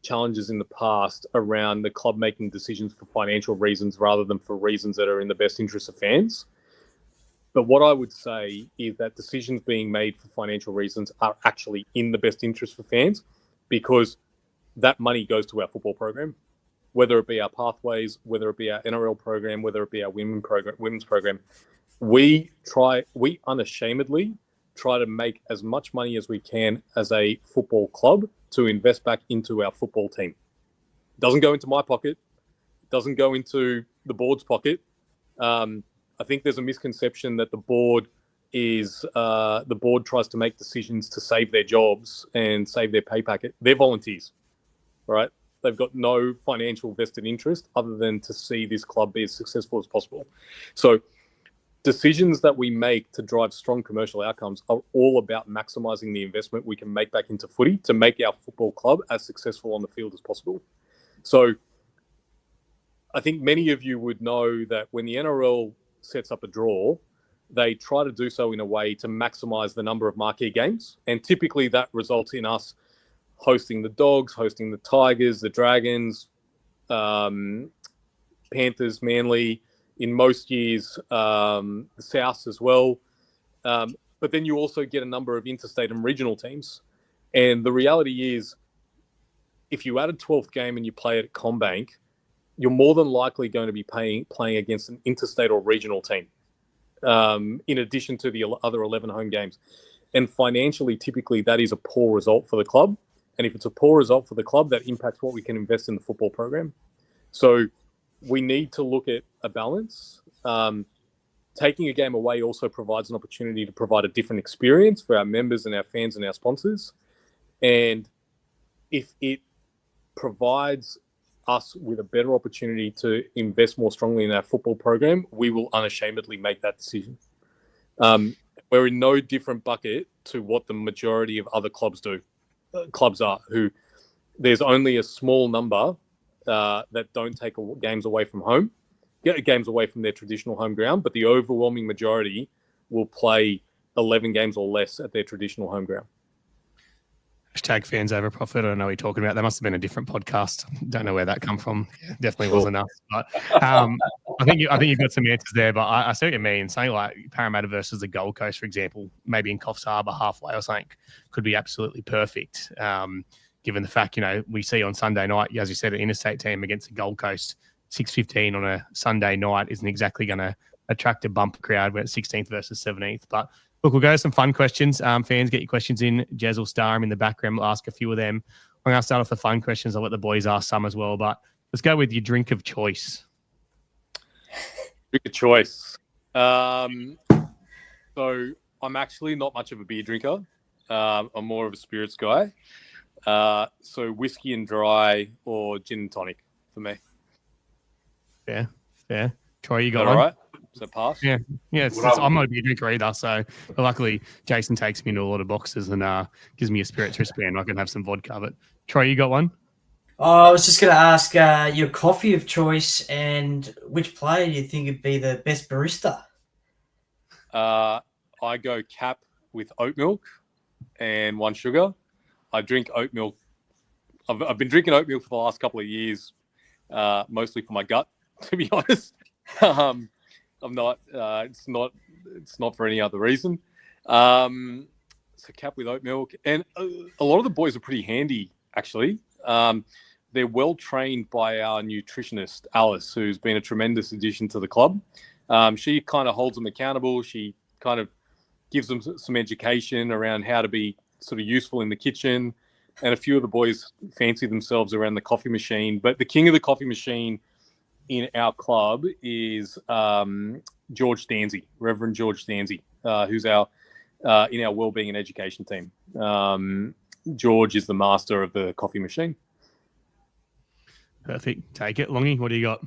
challenges in the past around the club making decisions for financial reasons rather than for reasons that are in the best interest of fans. But what I would say is that decisions being made for financial reasons are actually in the best interest for fans, because that money goes to our football program, whether it be our pathways, whether it be our NRL program, whether it be our women's program. We unashamedly try to make as much money as we can as a football club to invest back into our football team. It doesn't go into my pocket. It doesn't go into the board's pocket. I think there's a misconception that the board tries to make decisions to save their jobs and save their pay packet. They're volunteers, right? They've got no financial vested interest other than to see this club be as successful as possible. So decisions that we make to drive strong commercial outcomes are all about maximizing the investment we can make back into footy to make our football club as successful on the field as possible. So I think many of you would know that when the NRL sets up a draw, they try to do so in a way to maximize the number of marquee games. And typically that results in us hosting the Dogs, hosting the Tigers, the Dragons, Panthers, Manly, in most years, the South as well. But then you also get a number of interstate and regional teams. And the reality is, if you add a 12th game and you play it at CommBank, you're more than likely going to be playing against an interstate or regional team, in addition to the other 11 home games. And financially, typically, that is a poor result for the club. And if it's a poor result for the club, that impacts what we can invest in the football program. So we need to look at a balance. Taking a game away also provides an opportunity to provide a different experience for our members and our fans and our sponsors. And if it provides us with a better opportunity to invest more strongly in our football program, we will unashamedly make that decision. We're in no different bucket to what the majority of other clubs are, who there's only a small number that don't take games away from home, get games away from their traditional home ground, but the overwhelming majority will play 11 games or less at their traditional home ground. Hashtag fans over profit. I don't know what you're talking about. That must have been a different podcast. Don't know where that come from. Yeah, definitely wasn't us. But I think you've got some answers there. But I see what you mean. Something like Parramatta versus the Gold Coast, for example, maybe in Coffs Harbour halfway or something, could be absolutely perfect. Given the fact, we see on Sunday night, as you said, an interstate team against the Gold Coast, 6:15 on a Sunday night isn't exactly going to attract a bumper crowd when it's 16th versus 17th. But look, we'll go to some fun questions. Fans, get your questions in. Jez will star them in the background. We'll ask a few of them. I'm going to start off the fun questions. I'll let the boys ask some as well. But let's go with your drink of choice. Drink of choice. So I'm actually not much of a beer drinker. I'm more of a spirits guy. So whiskey and dry or gin and tonic for me. Fair. Troy, you got all one? Right? Is that pass? Yeah. I'm not a beer drinker either. So luckily, Jason takes me into a lot of boxes and gives me a spirits wristband. I can have some vodka. But Troy, you got one? I was just going to ask your coffee of choice and which player do you think would be the best barista? I go cap with oat milk and one sugar. I drink oat milk. I've been drinking oat milk for the last couple of years, mostly for my gut, to be honest. I'm not. It's not for any other reason. So cap with oat milk, and a lot of the boys are pretty handy actually. They're well trained by our nutritionist Alice, who's been a tremendous addition to the club. She kind of holds them accountable. She kind of gives them some education around how to be sort of useful in the kitchen. And a few of the boys fancy themselves around the coffee machine. But the king of the coffee machine in our club is George Stanzi, Reverend George Stanzi, who's in our wellbeing and education team. George is the master of the coffee machine. Perfect. Take it. Longy, what do you got?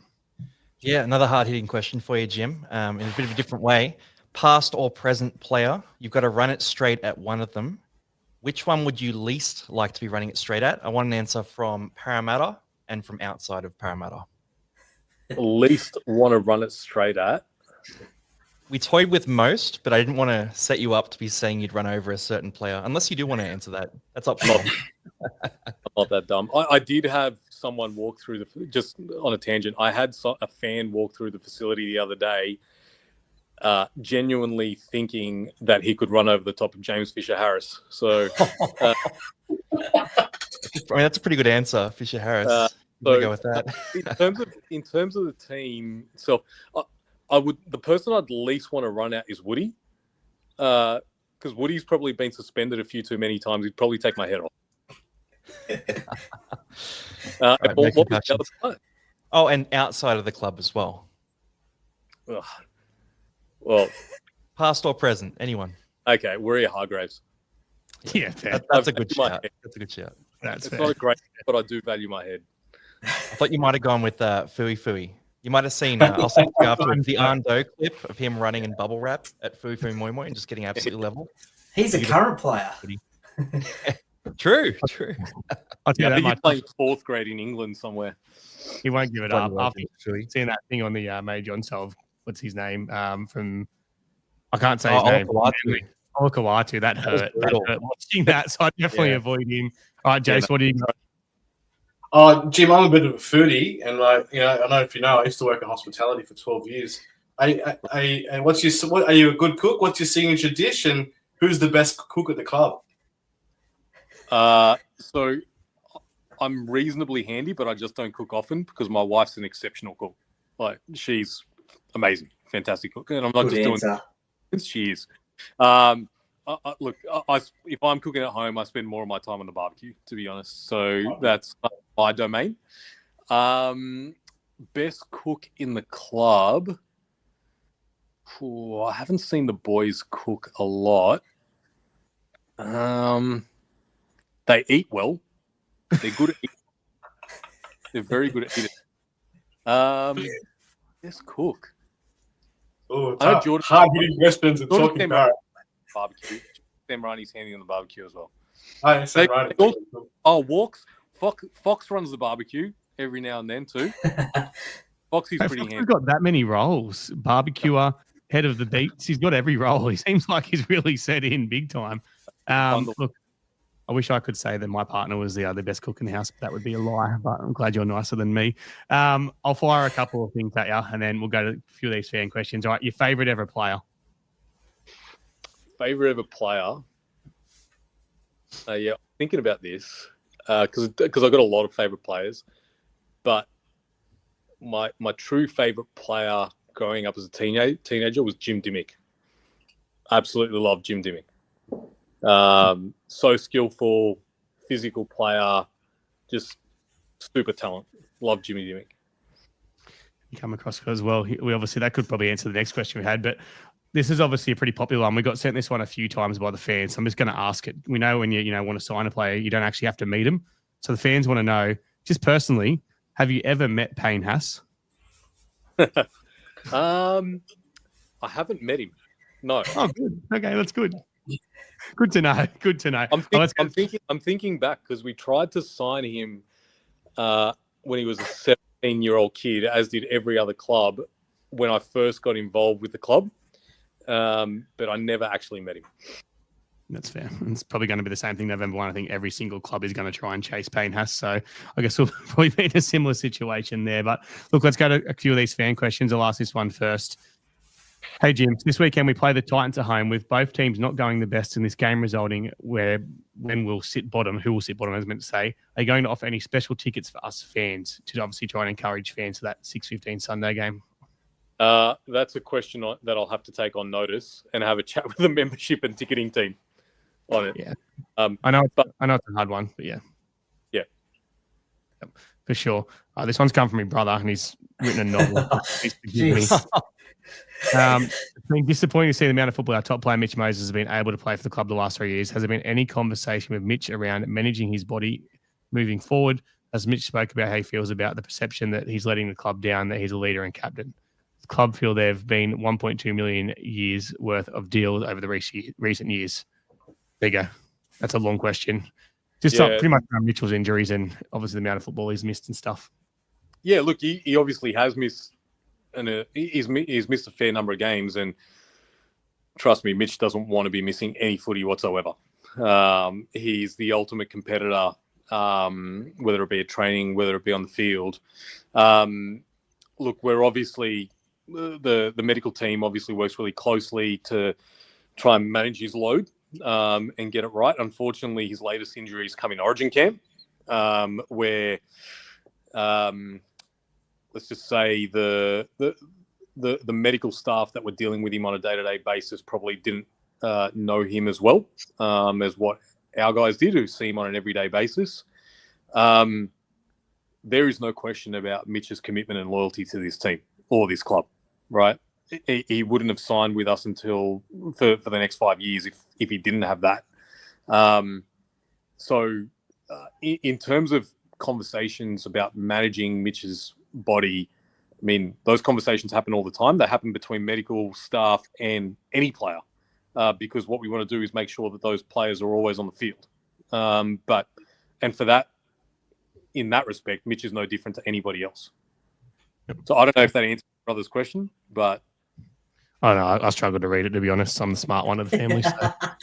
Yeah, another hard-hitting question for you, Jim, in a bit of a different way. Past or present player, you've got to run it straight at one of them. Which one would you least like to be running it straight at? I want an answer from Parramatta and from outside of Parramatta. Least want to run it straight at? We toyed with most, but I didn't want to set you up to be saying you'd run over a certain player, unless you do want to answer that. That's optional. I'm not that dumb. I did have someone walk through just on a tangent. I had a fan walk through the facility the other day, genuinely thinking that he could run over the top of James Fisher-Harris. So, I mean, that's a pretty good answer, Fisher-Harris. So go with that. in terms of the team itself, the person I'd least want to run at is Woody, because Woody's probably been suspended a few too many times. He'd probably take my head off. Right, and outside of the club as well. Ugh. Well, Past or present? Anyone? okay, Warrior Hargraves. Yeah, fair. That's a I good value my shout. head. That's a good shout. That's It's fair. not great, but I do value my head. I thought you might have gone with Fui Fui. You might have seen, I'll send it to you after the Ando clip of him running in bubble wrap at Fui Fui Moi Moi and just getting absolutely level. He's a current player. True. I'll tell Yeah, you I that think much. he's playing fourth grade in England somewhere. He won't give it Bloody up legend, after Fui. seeing that thing on the May Johnson of what's his name from I can't say Oh, his name. Olakau'atu. Olakau'atu, that was hurt. That brutal. hurt watching that, so I definitely Yeah. avoid him. All right, Yeah, Jace, what do you got? Jim, I'm a bit of a foodie, and I don't know if you know, I used to work in hospitality for 12 years. Are you a good cook? What's your signature dish, and who's the best cook at the club? So I'm reasonably handy, but I just don't cook often because my wife's an exceptional cook. Like, she's amazing, fantastic cook, and I'm not Good just doing answer. it. She is. Look, if I'm cooking at home, I spend more of my time on the barbecue, to be honest. So that's my domain. Best cook in the club. I haven't seen the boys cook a lot. They eat well. They're good at eating. They're very good at eating. Best cook. Oh, I know Jordan- hard-hitting questions and Jordan talking came about. Barbecue. Sam Ronnie's handy on the barbecue as well. I said They- right. they Walks. Fox runs the barbecue every now and then too. Foxy's Hey, pretty Fox has handy. got that many roles. Barbecuer, head of the beats. He's got every role. He seems like he's really set in big time. Look, I wish I could say that my partner was the best cook in the house, but that would be a lie. But I'm glad you're nicer than me. I'll fire a couple of things at you, and then we'll go to a few of these fan questions. All right, your favorite ever player? Favorite ever player? Yeah, thinking about this because I've got a lot of favorite players, but my true favorite player growing up as a teenager was Jim Dimmick. Absolutely loved Jim Dimmick. So skillful, physical player, just super talent. Love Jimmy Dimmick. You come across as well. We obviously, that could probably answer the next question we had, but this is obviously a pretty popular one. We got sent this one a few times by the fans. So I'm just going to ask it. We know when you want to sign a player, you don't actually have to meet him. So the fans want to know, just personally, have you ever met Payne Haas? I haven't met him. No. Oh, good. Okay, that's good. Good to know. Good to know. I'm thinking back because we tried to sign him when he was a 17-year-old kid, as did every other club when I first got involved with the club. But I never actually met him. That's fair. It's probably going to be the same thing November 1. I think every single club is going to try and chase Payne Haas. So I guess we'll probably be in a similar situation there. But look, let's go to a few of these fan questions. I'll ask this one first. Hey, Jim, this weekend we play the Titans at home with both teams not going the best in this game, resulting when we'll sit bottom, who will sit bottom, as meant to say. Are you going to offer any special tickets for us fans to obviously try and encourage fans for that 6:15 Sunday game? That's a question that I'll have to take on notice and have a chat with the membership and ticketing team on it. Yeah. I know it's a hard one, but yeah. Yeah. Yep, for sure. This one's come from my brother, and he's written a novel. Please forgive me. It's been disappointing to see the amount of football our top player, Mitch Moses, has been able to play for the club the last 3 years. Has there been any conversation with Mitch around managing his body moving forward? As Mitch spoke about how he feels about the perception that he's letting the club down, that he's a leader and captain. The club feel there have been 1.2 million years worth of deals over the recent years. There you go. That's a long question. Just pretty much around Mitchell's injuries and obviously the amount of football he's missed and stuff. Yeah, look, he obviously has missed, and he's missed a fair number of games. And trust me, Mitch doesn't want to be missing any footy whatsoever. He's the ultimate competitor, whether it be at training, whether it be on the field. Look, we're obviously the medical team obviously works really closely to try and manage his load and get it right. Unfortunately, his latest injury is coming Origin camp, where let's just say the medical staff that were dealing with him on a day-to-day basis probably didn't know him as well as what our guys did, who see him on an everyday basis. There is no question about Mitch's commitment and loyalty to this team or this club, right? he wouldn't have signed with us until for the next 5 years if he didn't have that. In terms of conversations about managing Mitch's body, I mean, those conversations happen all the time. They happen between medical staff and any player, because what we want to do is make sure that those players are always on the field. And for that, in that respect, Mitch is no different to anybody else. Yep. So I don't know if that answers your brother's question, but I don't know. I struggled to read it, to be honest. I'm the smart one of the family. So.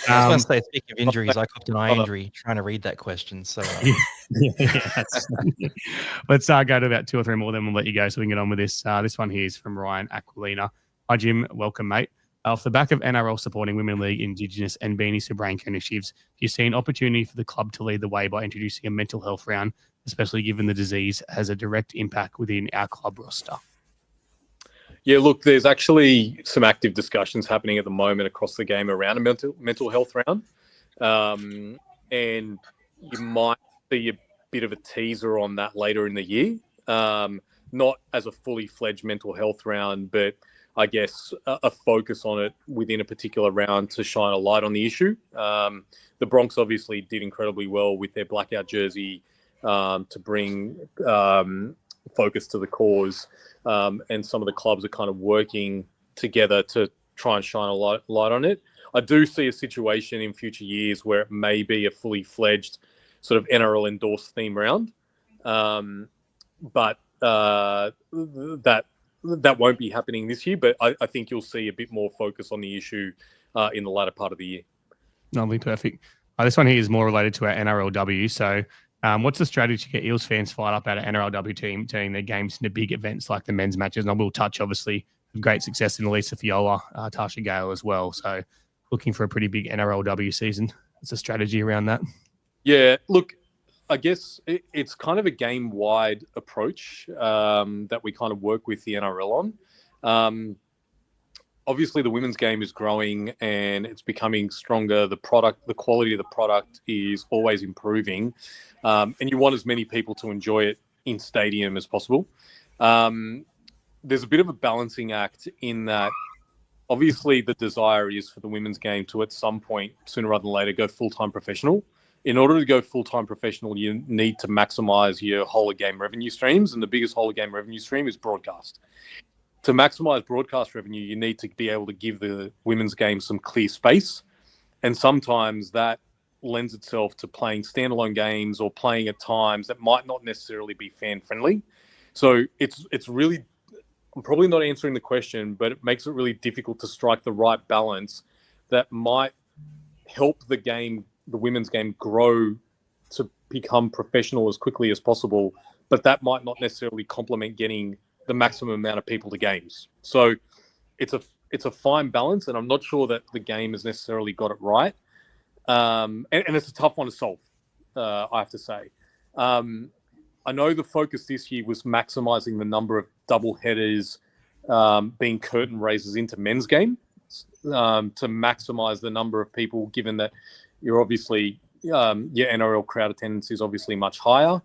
I was going to say, speaking of injuries, I copped an eye injury trying to read that question. So let's go to about 2 or 3 more, then we'll let you go so we can get on with this. This one here is from Ryan Aquilina. Hi, Jim. Welcome, mate. Off the back of NRL supporting Women League, Indigenous and Beanie Sabranka initiatives, do you see an opportunity for the club to lead the way by introducing a mental health round, especially given the disease has a direct impact within our club roster? Yeah, look, there's actually some active discussions happening at the moment across the game around a mental health round. And you might see a bit of a teaser on that later in the year. Not as a fully fledged mental health round, but I guess a focus on it within a particular round to shine a light on the issue. The Bronx obviously did incredibly well with their blackout jersey to bring focus to the cause. And some of the clubs are kind of working together to try and shine a light on it. I do see a situation in future years where it may be a fully fledged sort of NRL endorsed theme round. But that won't be happening this year. But I think you'll see a bit more focus on the issue in the latter part of the year. Lovely, perfect. This one here is more related to our NRLW. So what's the strategy to get Eels fans fired up at an NRLW team turning their games into big events like the men's matches? And I will touch, obviously, great success in Elisa Fiola, Tasha Gale as well. So looking for a pretty big NRLW season. What's the strategy around that? Yeah, look, I guess it's kind of a game-wide approach that we kind of work with the NRL on. Obviously, the women's game is growing and it's becoming stronger. The quality of the product is always improving. And you want as many people to enjoy it in stadium as possible. There's a bit of a balancing act in that obviously the desire is for the women's game to at some point, sooner rather than later, go full-time professional. In order to go full-time professional, you need to maximize your whole of game revenue streams. And the biggest whole of game revenue stream is broadcast. To maximize broadcast revenue, you need to be able to give the women's game some clear space. And sometimes that lends itself to playing standalone games or playing at times that might not necessarily be fan-friendly. So it's really, I'm probably not answering the question, but it makes it really difficult to strike the right balance that might help the game, the women's game, grow to become professional as quickly as possible. But that might not necessarily complement getting the maximum amount of people to games. So it's a fine balance, and I'm not sure that the game has necessarily got it right. And it's a tough one to solve, I have to say. I know the focus this year was maximizing the number of double headers being curtain raisers into men's game to maximize the number of people, given that you're obviously, your NRL crowd attendance is obviously much higher.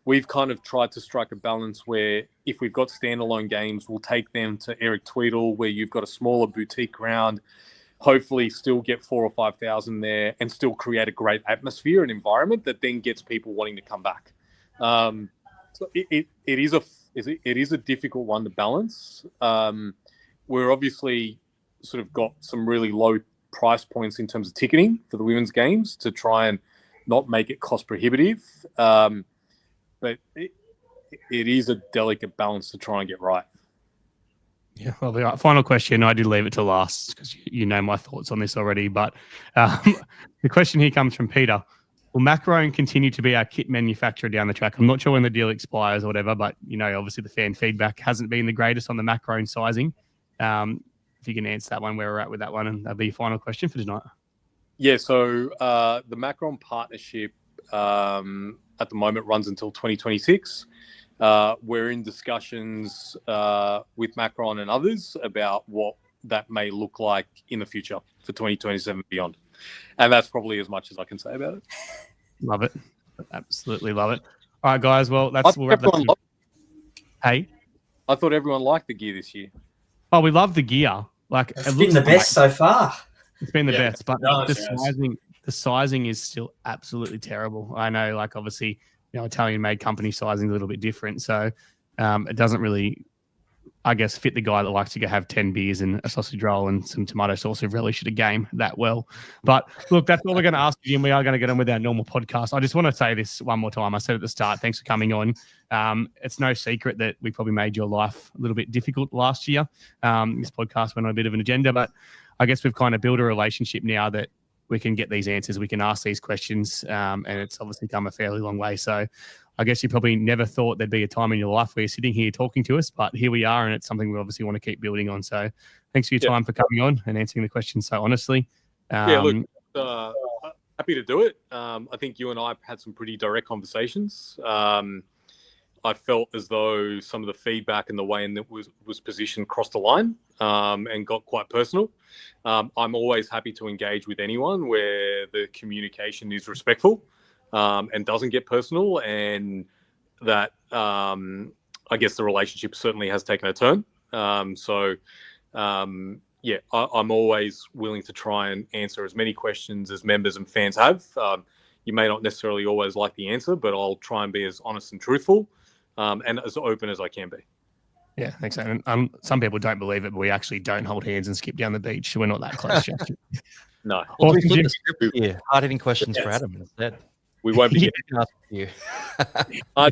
We've kind of tried to strike a balance where if we've got standalone games, we'll take them to Eric Tweedle, where you've got a smaller boutique ground, hopefully still get 4,000 or 5,000 there and still create a great atmosphere and environment that then gets people wanting to come back. So it is a difficult one to balance. We're obviously sort of got some really low price points in terms of ticketing for the women's games to try and not make it cost prohibitive. But it is a delicate balance to try and get right. Yeah, well, the final question, I did leave it to last because you know my thoughts on this already. But the question here comes from Peter. Will Macron continue to be our kit manufacturer down the track? I'm not sure when the deal expires or whatever, but, you know, obviously the fan feedback hasn't been the greatest on the Macron sizing. If you can answer that one, where we're at with that one, and that'll be your final question for tonight. Yeah, so the Macron partnership at the moment runs until 2026. We're in discussions with Macron and others about what that may look like in the future for 2027 and beyond. And that's probably as much as I can say about it. Love it. Absolutely love it. All right, guys. Well, we'll wrap that. Hey? I thought everyone liked the gear this year. Oh, we love the gear. Like It's been the best so far. It's been the best, but nice, the sizing is still absolutely terrible. I know, like obviously, Italian-made company sizing is a little bit different, so it doesn't really, I guess, fit the guy that likes to go have 10 beers and a sausage roll and some tomato sauce and relish at a game that well. But look, that's all we're going to ask you, and we are going to get on with our normal podcast. I just want to say this one more time. I said at the start, thanks for coming on. It's no secret that we probably made your life a little bit difficult last year. This podcast went on a bit of an agenda, but I guess we've kind of built a relationship now that we can get these answers, we can ask these questions, and it's obviously come a fairly long way. So I guess you probably never thought there'd be a time in your life where you're sitting here talking to us, but here we are, and it's something we obviously want to keep building on. So thanks for your time for coming on and answering the questions so honestly. Happy to do it. I think you and I had some pretty direct conversations. I felt as though some of the feedback and the way in that was positioned crossed the line and got quite personal. I'm always happy to engage with anyone where the communication is respectful and doesn't get personal, and that I guess the relationship certainly has taken a turn. I'm always willing to try and answer as many questions as members and fans have. You may not necessarily always like the answer, but I'll try and be as honest and truthful and as open as I can be. Yeah, thanks. And some people don't believe it, but we actually don't hold hands and skip down the beach. We're not that close. No. Well, we flip the script here. Hard-hitting questions for Adam instead. We won't be you. I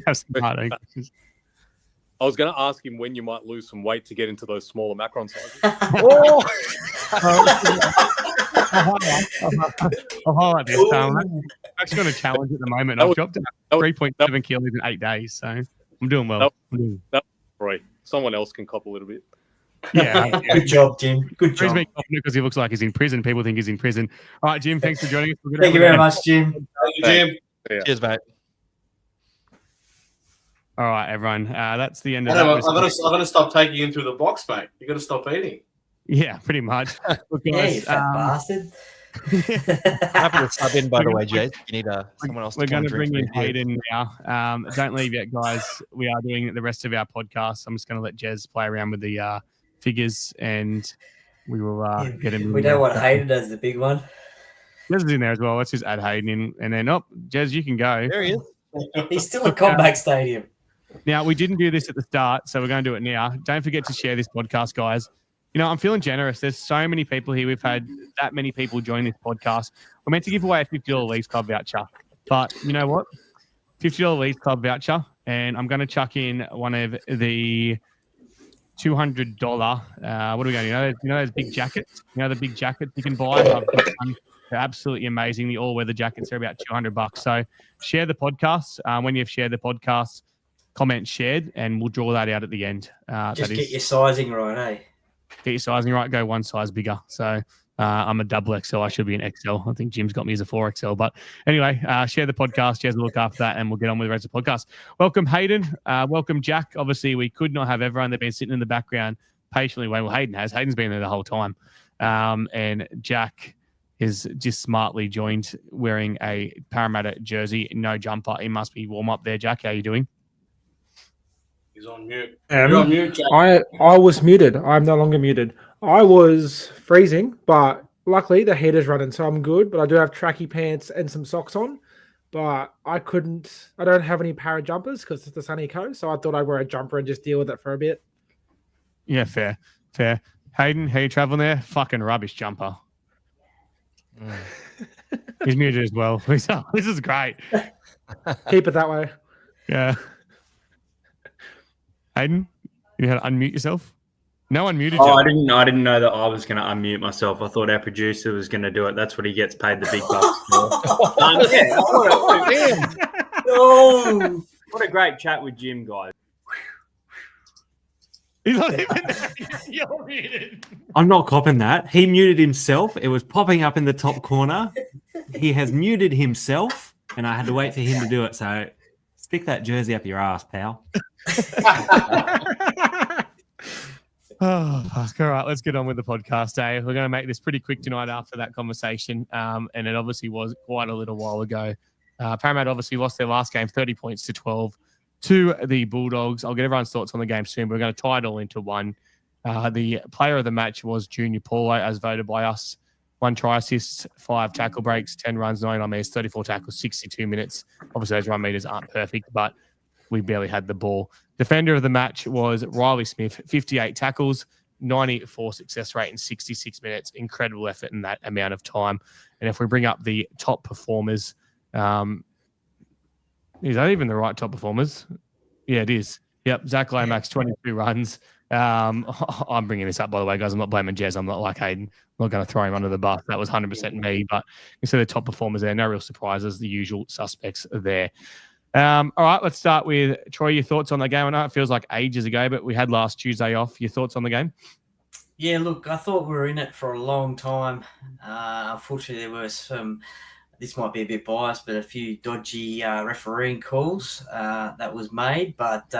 was going to ask him when you might lose some weight to get into those smaller macron sizes. I'll highlight this. I'm actually going to challenge at the moment. I've dropped 3.7 kilos in 8 days, so I'm doing well. Right. Someone else can cop a little bit. Yeah. Good job, Jim. Good job. Because he looks like he's in prison. People think he's in prison. All right, Jim, thanks for joining us. Thank you very much, Jim. Thank you, Jim. Yeah. Cheers, mate. All right, everyone. That's the end of Adam, that. I'm gonna stop taking you into the box, mate. You got to stop eating. Yeah, pretty much. Look, Yeah, guys, you fat bastard. Happy to sub in, by the way, Jay. You need someone else. We're going to bring in Hayden. Hayden now. Don't leave yet, guys. We are doing the rest of our podcast. I'm just going to let Jez play around with the figures, and we will get him. We don't want Hayden as the big one. Jez is in there as well. Let's just add Hayden in, and then Jez, you can go. There he is. He's still a Combank Stadium. Now, we didn't do this at the start, so we're going to do it now. Don't forget to share this podcast, guys. I'm feeling generous. There's so many people here. We've had that many people join this podcast. We're meant to give away a $50 Leagues Club voucher. But you know what? $50 Leagues Club voucher. And I'm going to chuck in one of the $200. What are we going to do? You know those big jackets? The big jackets you can buy? I've got one. They're absolutely amazing. The all-weather jackets are about $200. So share the podcast. When you've shared the podcast, comment shared, and we'll draw that out at the end. Just get your sizing right, eh? Get your sizing right, go one size bigger. So I'm a double XL. I should be an XL. I think Jim's got me as a 4XL. But anyway, share the podcast. Jez will look after that, and we'll get on with the rest of the podcast. Welcome, Hayden. Welcome, Jack. Obviously, we could not have everyone. They've been sitting in the background patiently waiting. Well, Hayden has. Hayden's been there the whole time. And Jack is just smartly joined wearing a Parramatta jersey, no jumper. He must be warm up there. Jack, how are you doing? He's on mute. You're on mute, Jack. I was muted. I'm no longer muted. I was freezing, but luckily the heater's running, so I'm good. But I do have tracky pants and some socks on. But I don't have any Parra jumpers because it's the sunny coast, so I thought I'd wear a jumper and just deal with it for a bit. Yeah, fair. Hayden, how you traveling there? Fucking rubbish jumper. He's muted as well. This is great. Keep it that way. Yeah. Hayden, you had to unmute yourself? No one muted you. I didn't know that I was going to unmute myself. I thought our producer was going to do it. That's what he gets paid the big bucks for. No. What a great chat with Jim, guys. He's not even there. You're muted. I'm not copping that. He muted himself. It was popping up in the top corner. He has muted himself, and I had to wait for him to do it. So stick that jersey up your ass, pal. Oh, fuck. All right, let's get on with the podcast, We're going to make this pretty quick tonight after that conversation. And it obviously was quite a little while ago. Parramatta obviously lost their last game, 30 points to 12 to the Bulldogs. I'll get everyone's thoughts on the game soon, but we're going to tie it all into one. The player of the match was Junior Paulo, as voted by us. 1 try assists, 5 tackle breaks, 10 runs, 99 meters, 34 tackles, 62 minutes. Obviously, those run meters aren't perfect, but we barely had the ball. Defender of the match was Riley Smith, 58 tackles, 94 success rate in 66 minutes. Incredible effort in that amount of time. And if we bring up the top performers, is that even the right top performers? Yeah, it is. Yep, Zach Lomax, 22 runs. I'm bringing this up, by the way, guys. I'm not blaming Jez. I'm not like Hayden. I'm not going to throw him under the bus. That was 100% me. But you see the top performers there. No real surprises. The usual suspects are there. All right, let's start with Troy. Your thoughts on the game? I know it feels like ages ago, but we had last Tuesday off. Your thoughts on the game? Yeah, look, I thought we were in it for a long time. Unfortunately, there were some, this might be a bit biased, but a few dodgy refereeing calls that was made. But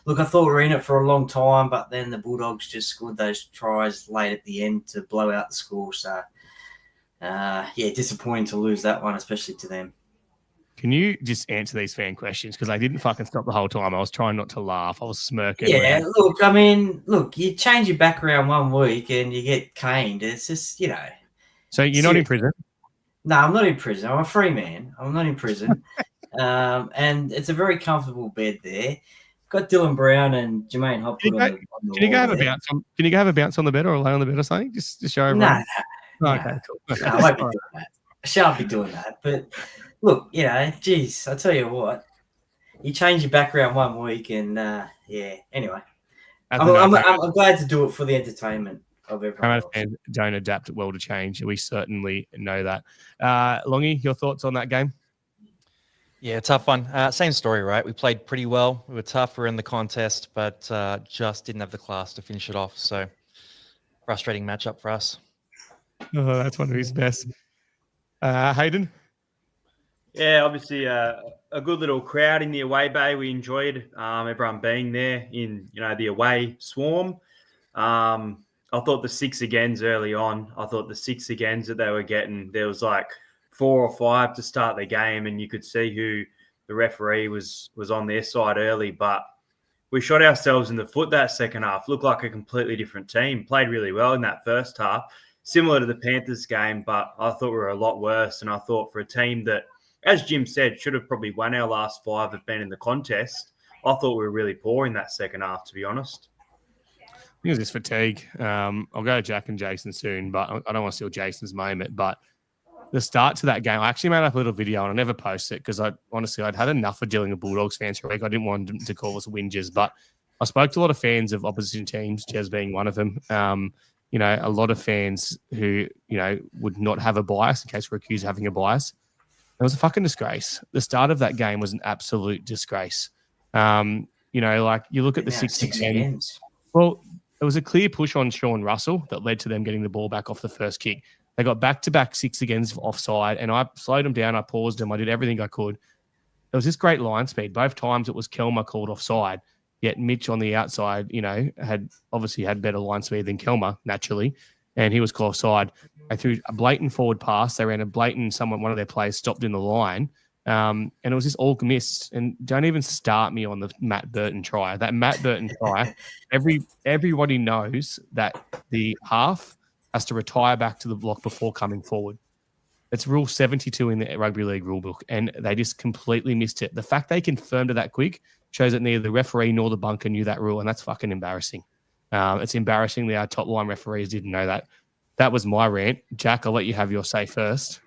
look, I thought we were in it for a long time, but then the Bulldogs just scored those tries late at the end to blow out the score. So, yeah, disappointing to lose that one, especially to them. Can you just answer these fan questions? Because I didn't fucking stop the whole time. I was trying not to laugh. I was smirking. Yeah, look, I mean, you change your background 1 week and you get caned. It's just, So you're not in prison? No, I'm not in prison. I'm a free man. I'm not in prison. And it's a very comfortable bed there. Got Dylan Brown and Jermaine Hopwood on the Can you go have wall a bounce on? Can you go have a bounce on the bed or lay on the bed or something? Just show everyone. No. Okay, cool. Okay. No, I won't be doing that. I shan't be doing that. But look, geez, I tell you what, you change your background 1 week, and anyway, I'm glad to do it for the entertainment of everyone. Fans don't adapt well to change. We certainly know that. Longy, your thoughts on that game? Yeah, tough one. Same story, right? We played pretty well. We were tough. We were in the contest, but just didn't have the class to finish it off. So frustrating matchup for us. Oh, that's one of his best. Hayden? Yeah, obviously a good little crowd in the away bay. We enjoyed everyone being there in the away swarm. I thought the 6 agains early on. I thought the 6 agains that they were getting, there was like 4 or 5 to start the game, and you could see who the referee was on their side early. But we shot ourselves in the foot that second half. Looked like a completely different team. Played really well in that first half, similar to the Panthers game, but I thought we were a lot worse. And I thought for a team that, as Jim said, should have probably won our last 5 have been in the contest, I thought we were really poor in that second half, to be honest. I think it was just fatigue. I'll go to Jack and Jason soon, but I don't want to steal Jason's moment. But the start to that game, I actually made up a little video and I never posted it because I'd had enough of dealing with Bulldogs fans for a week. I didn't want them to call us whingers, but I spoke to a lot of fans of opposition teams, Jez being one of them. A lot of fans who, would not have a bias in case we're accused of having a bias. It was a fucking disgrace. The start of that game was an absolute disgrace. You look at the 6 ends. Well, it was a clear push on Sean Russell that led to them getting the ball back off the first kick. They got back-to-back 6 agains offside, and I slowed them down. I paused them. I did everything I could. There was this great line speed. Both times it was Kelmer called offside, yet Mitch on the outside, had better line speed than Kelmer, naturally, and he was called offside. They threw a blatant forward pass. They ran a blatant one of their players stopped in the line, and it was just all missed. And don't even start me on the Matt Burton try. That Matt Burton try, everybody knows that the half has to retire back to the block before coming forward. It's rule 72 in the rugby league rule book, and they just completely missed it. The fact they confirmed it that quick shows that neither the referee nor the bunker knew that rule, and that's fucking embarrassing. It's embarrassing that our top line referees didn't know that. That was my rant. Jack, I'll let you have your say first.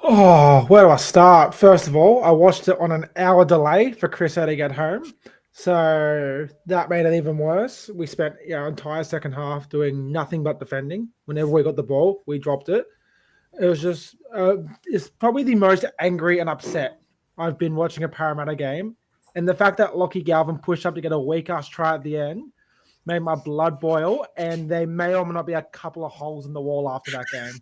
Oh, where do I start? First of all, I watched it on an hour delay for Chris to get home. So that made it even worse. We spent our entire second half doing nothing but defending. Whenever we got the ball, we dropped it. It was just, it's probably the most angry and upset I've been watching a Parramatta game. And the fact that Lockie Galvin pushed up to get a weak-ass try at the end made my blood boil. And there may or may not be a couple of holes in the wall after that game.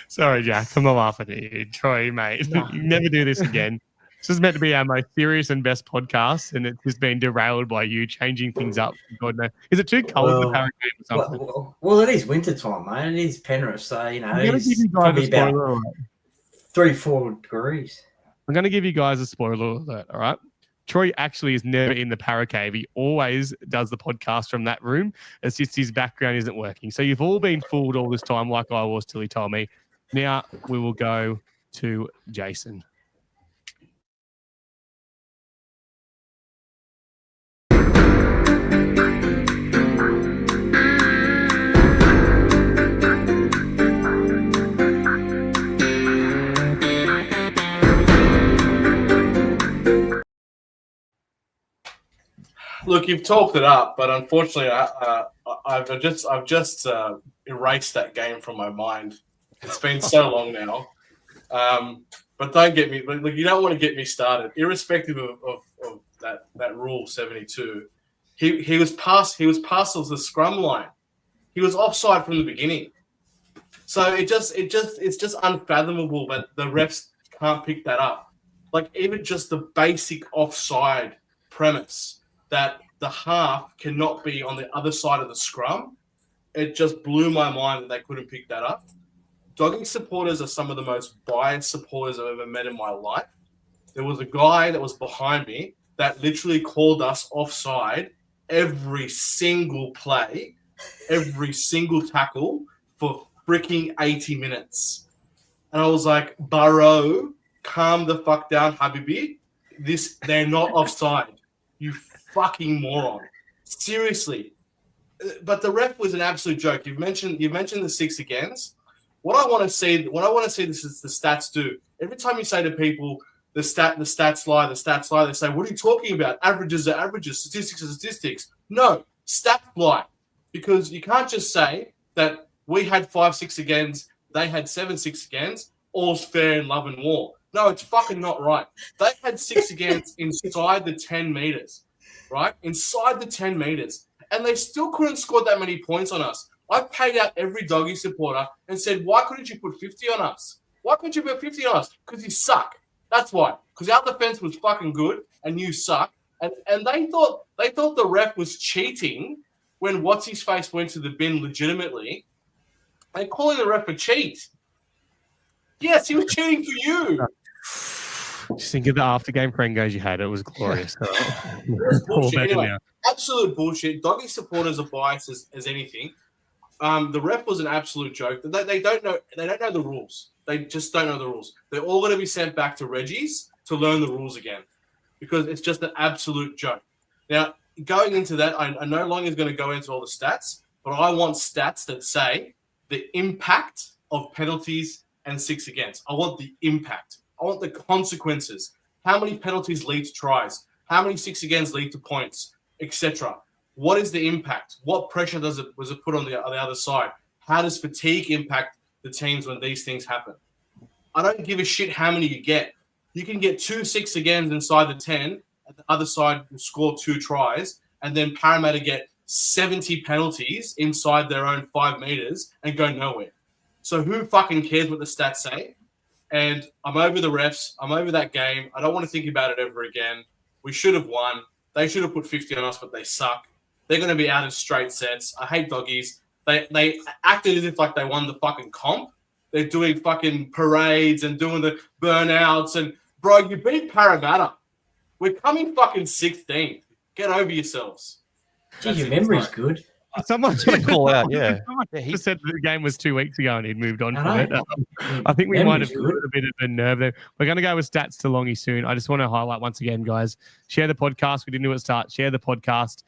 Sorry, Jack. I'm not laughing at you. Troy, mate. No. You never do this again. This is meant to be our most serious and best podcast, and it's just been derailed by you changing things up. God knows. Is it too cold in the Parramatta game or something? Well, it is winter time, mate. It is Penrith, so I'm going to give you guys probably about 3-4 degrees. I'm going to give you guys a spoiler alert, all right? Troy actually is never in the Parra cave. He always does the podcast from that room. It's just his background isn't working. So you've all been fooled all this time, like I was till he told me. Now we will go to Jason. Look, you've talked it up, but unfortunately, I've just erased that game from my mind. It's been so long now. But don't get me. Look, you don't want to get me started. Irrespective of that rule 72, he was past the scrum line. He was offside from the beginning. So it's just unfathomable that the refs can't pick that up. Like even just the basic offside premise that the half cannot be on the other side of the scrum, it just blew my mind that they couldn't pick that up. Dogging supporters are some of the most biased supporters I've ever met in my life. There was a guy that was behind me that literally called us offside every single play, every single tackle for freaking 80 minutes. And I was like, Burrow, calm the fuck down, Habibi. They're not offside. You fucking moron. Seriously. But the ref was an absolute joke. You've mentioned the 6 agains. What I want to see this is the stats do. Every time you say to people the stats lie, they say, what are you talking about? Averages are averages, statistics are statistics. No, stats lie. Because you can't just say that we had 5-6 agains, they had 7-6 agains, all's fair in love and war. No, it's fucking not right. They had 6 agains inside the 10 meters, right? Inside the 10 meters. And they still couldn't score that many points on us. I paid out every doggy supporter and said, why couldn't you put 50 on us? Why couldn't you put 50 on us? Because you suck. That's why. Because our defense was fucking good and you suck. And they thought the ref was cheating when What's-His-Face went to the bin legitimately and calling the ref a cheat. Yes, he was cheating for you. Just think of the after game Prengos you had. It was glorious. Bullshit. Anyway, absolute bullshit. Doggy supporters are biased as anything. The ref was an absolute joke. They don't know the rules. They just don't know the rules. They're all going to be sent back to Reggie's to learn the rules again because it's just an absolute joke. Now, going into that, I no longer going to go into all the stats, but I want stats that say the impact of penalties and 6 against. I want the impact. I want the consequences. How many penalties lead to tries? How many 6 against lead to points, etc. What is the impact? What pressure was it put on the other side? How does fatigue impact the teams when these things happen? I don't give a shit how many you get. You can get 2 6 agains inside the 10, and the other side will score 2 tries, and then Parramatta get 70 penalties inside their own 5 meters and go nowhere. So who fucking cares what the stats say? And I'm over the refs. I'm over that game. I don't want to think about it ever again. We should have won. They should have put 50 on us, but they suck. They're going to be out in straight sets. I hate doggies. They acted as if like they won the fucking comp. They're doing fucking parades and doing the burnouts. And, bro, you beat Parramatta. We're coming fucking 16th. Get over yourselves. Gee, your memory's good. Someone Just want to call out, yeah. He said the game was 2 weeks ago and he'd moved on I from it. know. I think we might have Memory's got a bit of a nerve there. We're going to go with stats to Longy soon. I just want to highlight once again, guys, share the podcast. We didn't do it at start. Share the podcast.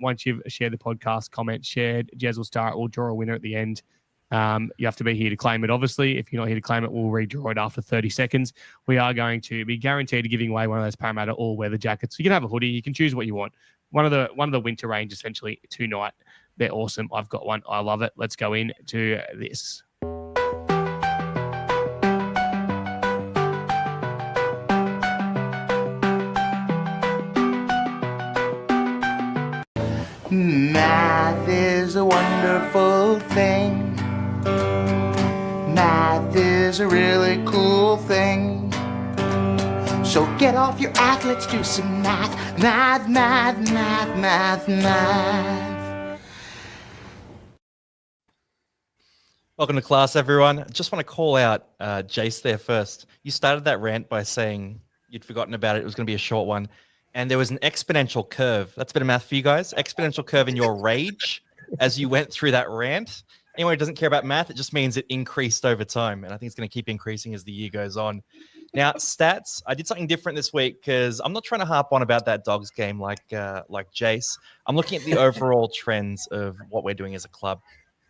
Once you've shared the podcast, comment, shared, Jez will start. We'll draw a winner at the end. You have to be here to claim it, obviously. If you're not here to claim it, we'll redraw it after 30 seconds. We are going to be guaranteed to giving away one of those Parramatta all-weather jackets. You can have a hoodie. You can choose what you want. One of the winter range, essentially, tonight. They're awesome. I've got one. I love it. Let's go into this. Math is a wonderful thing. Math is a really cool thing. So get off your act, let's do some math. Math, math, math, math, math. Welcome to class, everyone. Just want to call out Jace there first. You started that rant by saying you'd forgotten about it. It was going to be a short one. and there was an exponential curve. That's a bit of math for you guys. Exponential curve in your rage as you went through that rant. Anyone who doesn't care about math, it just means it increased over time. And I think it's going to keep increasing as the year goes on. Now, stats, I did something different this week because I'm not trying to harp on about that Dogs game like Jace. I'm looking at the overall trends of what we're doing as a club.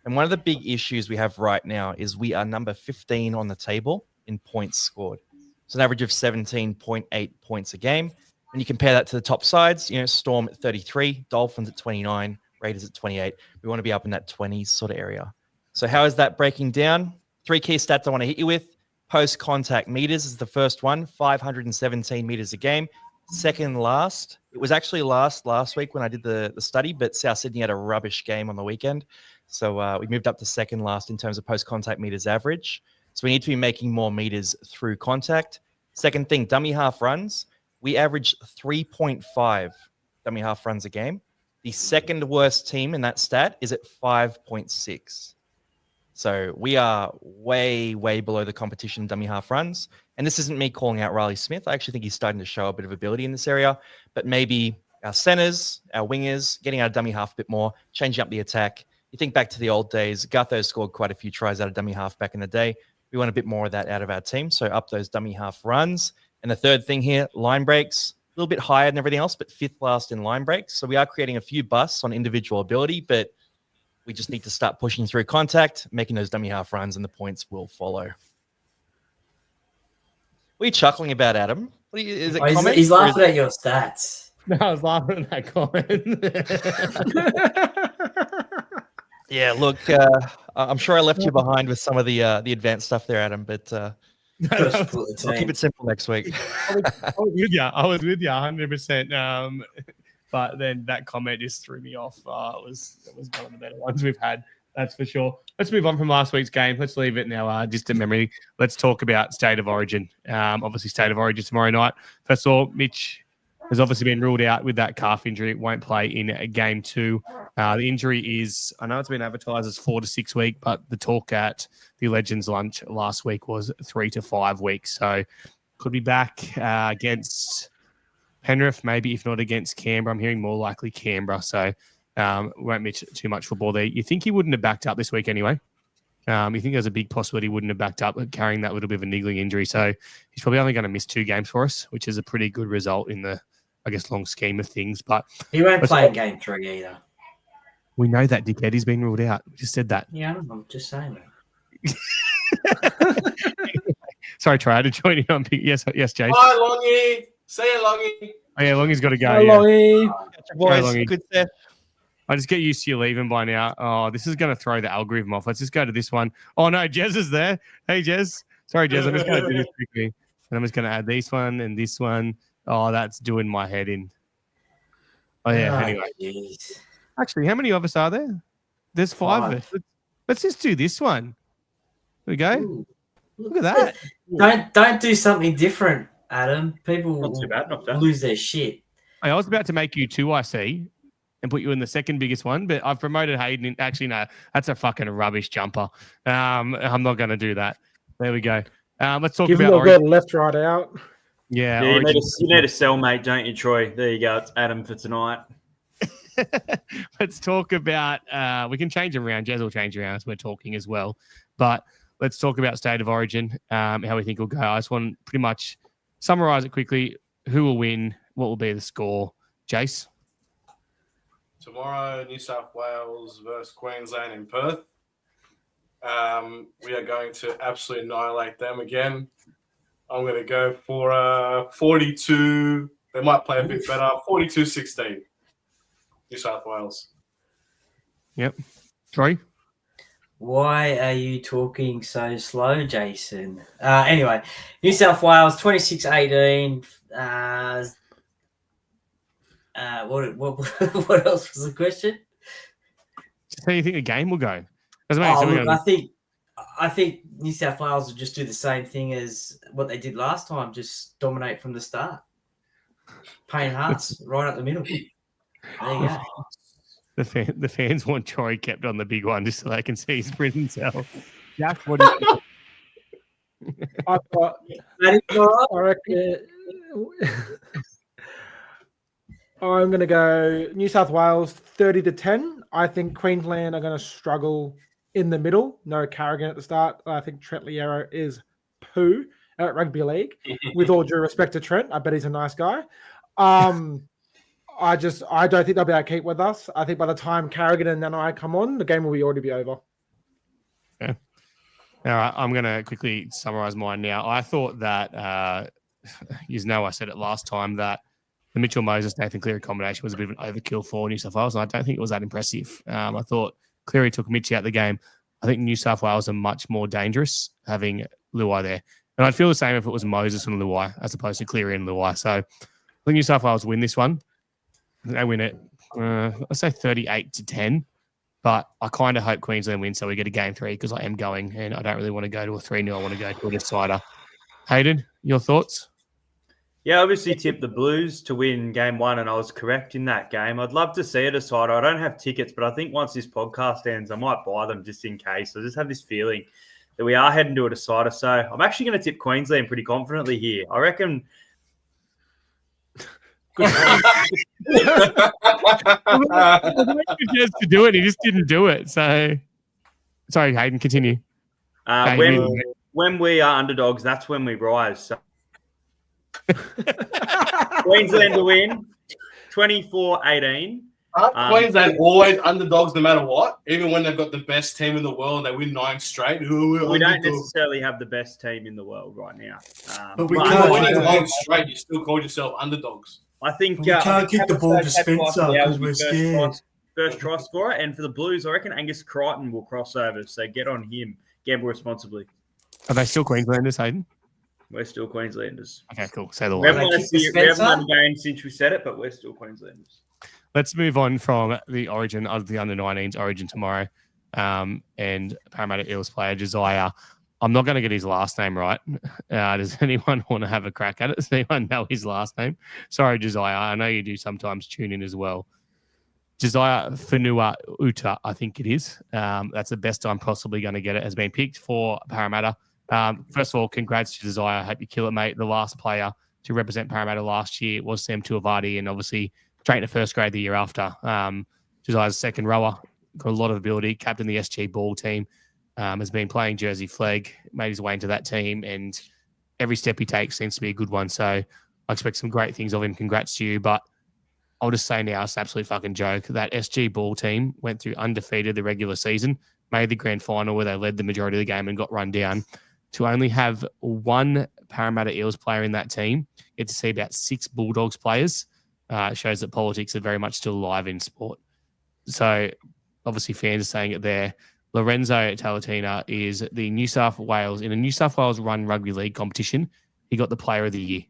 And one of the big issues we have right now is we are number 15 on the table in points scored. It's an average of 17.8 points a game. When you compare that to the top sides, Storm at 33, Dolphins at 29, Raiders at 28. We want to be up in that 20s sort of area. So how is that breaking down? 3 key stats I want to hit you with. Post-contact meters is the first one, 517 meters a game. Second last, it was actually last week when I did the study, but South Sydney had a rubbish game on the weekend. So we moved up to second last in terms of post-contact meters average. So we need to be making more meters through contact. Second thing, dummy half runs. We average 3.5 dummy half runs a game. The second worst team in that stat is at 5.6. So we are way, way below the competition in dummy half runs. And this isn't me calling out Riley Smith. I actually think he's starting to show a bit of ability in this area. But maybe our centers, our wingers, getting our dummy half a bit more, changing up the attack. You think back to the old days, Gutho scored quite a few tries out of dummy half back in the day. We want a bit more of that out of our team. So up those dummy half runs. And the third thing here, line breaks, a little bit higher than everything else, but 5th last in line breaks. So we are creating a few busts on individual ability, but we just need to start pushing through contact, making those dummy half runs, and the points will follow. What are you chuckling about, Adam? Is it comments? He's laughing at your stats. No, I was laughing at that comment. Yeah, look, I'm sure I left you behind with some of the advanced stuff there, Adam, but I'll keep it simple next week. I was with you 100%. But then that comment just threw me off. It was one of the better ones we've had, that's for sure. Let's move on from last week's game. Let's leave it now distant memory. Let's talk about State of Origin. Obviously, State of Origin tomorrow night. First of all, Mitch has obviously been ruled out with that calf injury. Won't play in game 2. The injury is, I know it's been advertised as 4 to 6 weeks, but the talk at the Legends lunch last week was 3 to 5 weeks. So could be back against Penrith, maybe, if not against Canberra. I'm hearing more likely Canberra, so won't miss too much football there. You think he wouldn't have backed up this week anyway? You think there's a big possibility he wouldn't have backed up carrying that little bit of a niggling injury. So he's probably only going to miss 2 games for us, which is a pretty good result in the, I guess, long scheme of things. But he won't play in game 3 either. We know that, dickhead. He's been ruled out. We just said that. Yeah, I'm just saying that. Sorry, Trey, I had to join in on yes, Jace. Bye, Longy. See you, Longy. Oh, yeah, Longy's got to go. Hi, Yeah. Longy. Boys, Longy. good set. I just get used to you leaving by now. Oh, this is going to throw the algorithm off. Let's just go to this one. Oh, no, Jez is there. Hey, Jez. Sorry, Jez. I'm just going to do this quickly. And I'm just going to add this one and this one. Oh, that's doing my head in. Oh, yeah. Anyway. Geez. Actually, how many of us are there? There's 5 of us. Let's just do this one. There we go. Ooh. Look at that. Don't do something different, Adam. People Not too bad, not bad. lose their shit. I was about to make you 2 IC and put you in the second biggest one, but I've promoted Hayden. Actually, no, that's a fucking rubbish jumper. I'm not going to do that. There we go. Let's talk Give about him a bit left, right out. Yeah, Yeah, you need a cell, mate, don't you, Troy? There you go. It's Adam for tonight. Let's talk about. We can change them around. Jez will change around as we're talking as well. But let's talk about State of Origin. How we think it'll go. I just want to pretty much summarize it quickly. Who will win? What will be the score? Jace. Tomorrow, New South Wales versus Queensland in Perth. We are going to absolutely annihilate them again. I'm going to go for 42. They might play a bit better. 42-16. New South Wales. Yep. Troy? Why are you talking so slow, Jason? Anyway, New South Wales 26-18. What else was the question? Just how you think the game will go? I think New South Wales will just do the same thing as what they did last time, just dominate from the start. Payne Hearts right up the middle. There you go. The fans want Troy kept on the big one just so they can see his prison cell. Jack, what do you I reckon I'm going to go New South Wales 30-10. I think Queensland are going to struggle in the middle. No Carrigan at the start. I think Trent Liero is poo at rugby league. With all due respect to Trent, I bet he's a nice guy. I don't think they'll be able to keep with us. I think by the time Carrigan and then I come on, the game will already be over. Yeah. All right, I'm going to quickly summarize mine now. I thought that, I said it last time, that the Mitchell Moses Nathan Cleary combination was a bit of an overkill for New South Wales, and I don't think it was that impressive. I thought Cleary took Mitchie out of the game. I think New South Wales are much more dangerous having Luai there. And I'd feel the same if it was Moses and Luai as opposed to Cleary and Luai. So I think New South Wales win this one. They win it, let's say 38-10. But I kind of hope Queensland wins so we get a game 3 because I am going and I don't really want to go to a 3-0. I want to go to a decider. Hayden, your thoughts? Yeah, obviously tipped the Blues to win game 1, and I was correct in that game. I'd love to see a decider. I don't have tickets, but I think once this podcast ends, I might buy them just in case. I just have this feeling that we are heading to a decider. So I'm actually going to tip Queensland pretty confidently here. I reckon. Just to do it, he just didn't do it. So, sorry, Hayden, continue. When we are underdogs, that's when we rise. So. Queensland to win 24-18. Queensland always underdogs no matter what, even when they've got the best team in the world and they win 9 straight. We don't necessarily have the best team in the world right now. But we can't win 9 straight. You still call yourself underdogs. I think we can't kick the ball to Spencer because we're scared. First try scorer, and for the Blues, I reckon Angus Crichton will cross over. So get on him. Gamble responsibly. Are they still Queenslanders, Hayden? We're still Queenslanders. Okay, cool. Say the word. We haven't won a game since we said it, but we're still Queenslanders. Let's move on from the origin of the under-19s origin tomorrow. And Parramatta Eels player Josiah. I'm not going to get his last name right. Does anyone want to have a crack at it? Does anyone know his last name? Sorry, Josiah. I know you do sometimes tune in as well. Josiah Whenua Uta, I think it is. That's the best I'm possibly going to get it, has been picked for Parramatta. First of all, congrats to Josiah. I hope you kill it, mate. The last player to represent Parramatta last year was Sam Tuivasa, and obviously straight to first grade the year after. Josiah's second rower, got a lot of ability, captain the SG ball team, has been playing Jersey flag, made his way into that team, and every step he takes seems to be a good one. So I expect some great things of him. Congrats to you. But I'll just say now, it's an absolute fucking joke. That SG ball team went through undefeated the regular season, made the grand final where they led the majority of the game and got run down. To only have one Parramatta Eels player in that team, get to see about 6 Bulldogs players, shows that politics are very much still alive in sport. So obviously fans are saying it there. Lorenzo Talatina is the New South Wales, in a New South Wales run rugby league competition, he got the player of the year.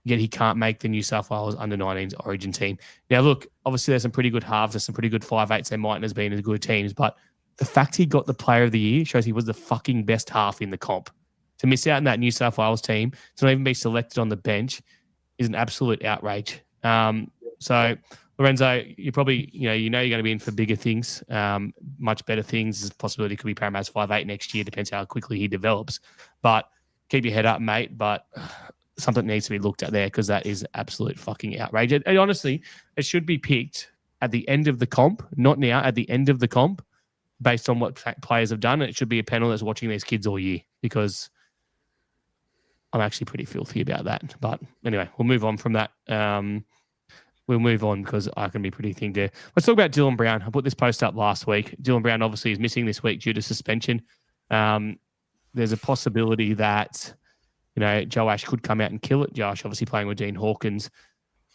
Yet he can't make the New South Wales under-19s origin team. Now, look, obviously there's some pretty good halves, there's some pretty good 5'8s, there mightn't have been as good teams, but the fact he got the player of the year shows he was the fucking best half in the comp. To miss out in that New South Wales team, to not even be selected on the bench, is an absolute outrage. So, Lorenzo, you probably, you're going to be in for bigger things, much better things. There's a possibility it could be Parramatta's 5'8 next year, depends how quickly he develops. But keep your head up, mate. But something needs to be looked at there because that is absolute fucking outrage. And honestly, it should be picked at the end of the comp, not now, at the end of the comp, based on what players have done. It should be a panel that's watching these kids all year because I'm actually pretty filthy about that. But anyway, we'll move on from that. We'll move on because I can be pretty thin there. Let's talk about Dylan Brown. I put this post up last week. Dylan Brown obviously is missing this week due to suspension. There's a possibility that, Joe Ash could come out and kill it. Josh obviously playing with Dean Hawkins.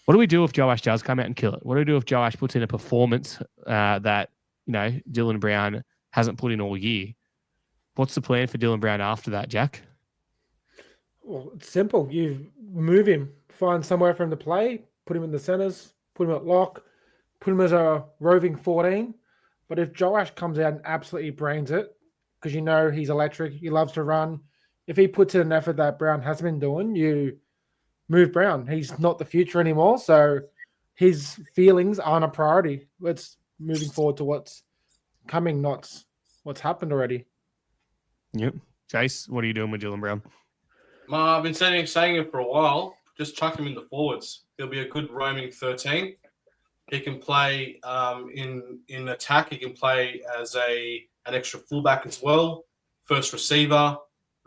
What do we do if Joe Ash does come out and kill it? What do we do if Joe Ash puts in a performance that, Dylan Brown hasn't put in all year? What's the plan for Dylan Brown after that, Jack? Well, it's simple. You move him, find somewhere for him to play, put him in the centres, put him at lock, put him as a roving 14. But if Joe Ash comes out and absolutely brains it, because he's electric, he loves to run, if he puts in an effort that Brown has been doing, you move Brown. He's not the future anymore, so his feelings aren't a priority. Let's moving forward to what's coming, not what's happened already. Yep. Chase, what are you doing with Dylan Brown? I've been saying it for a while. just chuck him in the forwards. He'll be a good roaming 13. He can play in attack. He can play as an extra fullback as well. First receiver,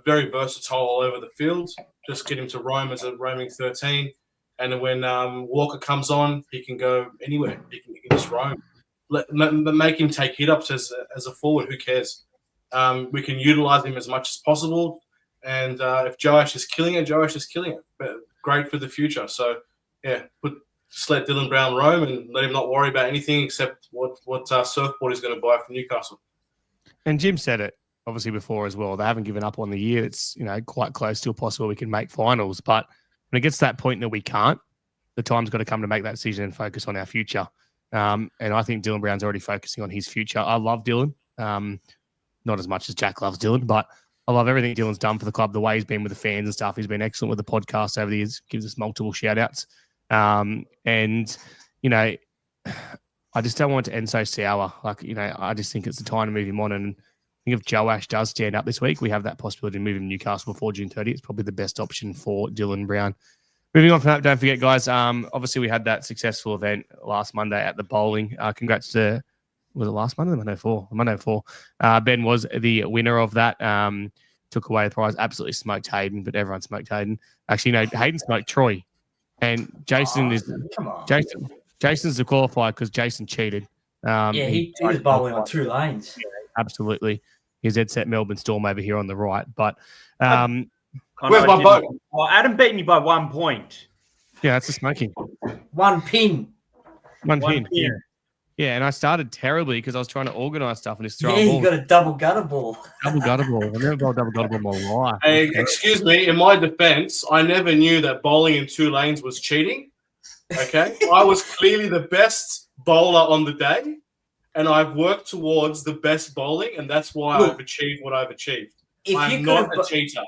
very versatile all over the field. Just get him to roam as a roaming 13. And when Walker comes on, he can go anywhere. He can just roam. Make him take hit-ups as a forward. Who cares? We can utilize him as much as possible. And if Joash is killing it, Joash is killing it. But great for the future. So, yeah, just let Dylan Brown roam and let him not worry about anything except what Surfboard is going to buy from Newcastle. And Jim said it obviously before as well. They haven't given up on the year. It's quite close to possible we can make finals. But when it gets to that point that we can't, the time's got to come to make that decision and focus on our future. And I think Dylan Brown's already focusing on his future. I love Dylan. Not as much as Jack loves Dylan, but I love everything Dylan's done for the club, the way he's been with the fans and stuff. He's been excellent with the podcast over the years, gives us multiple shout-outs. And, I just don't want it to end so sour. I just think it's the time to move him on. And I think if Joash does stand up this week, we have that possibility to move him to Newcastle before June 30th. It's probably the best option for Dylan Brown. Moving on from that, don't forget, guys, obviously we had that successful event last Monday at the bowling. Congrats to, was it last Monday? Monday 4. Ben was the winner of that. Took away the prize. Absolutely smoked Hayden, but everyone smoked Hayden. Actually, no, Hayden smoked Troy. And Jason Jason's the qualifier because Jason cheated. He was bowling on 2 lanes. Yeah, absolutely. He's dead set Melbourne Storm over here on the right. But where's my boat? Well, Adam beat me by 1 point. Yeah, that's a smoking. 1 pin. One pin. Yeah, and I started terribly because I was trying to organise stuff and just throw a Yeah, ball. you got a double gutter ball. Double gutter ball. I've never got a double gutter ball in my life. Hey, excuse me. In my defense, I never knew that bowling in 2 lanes was cheating. Okay? I was clearly the best bowler on the day, and I've worked towards the best bowling, and that's why I've achieved what I've achieved. I'm not a cheater.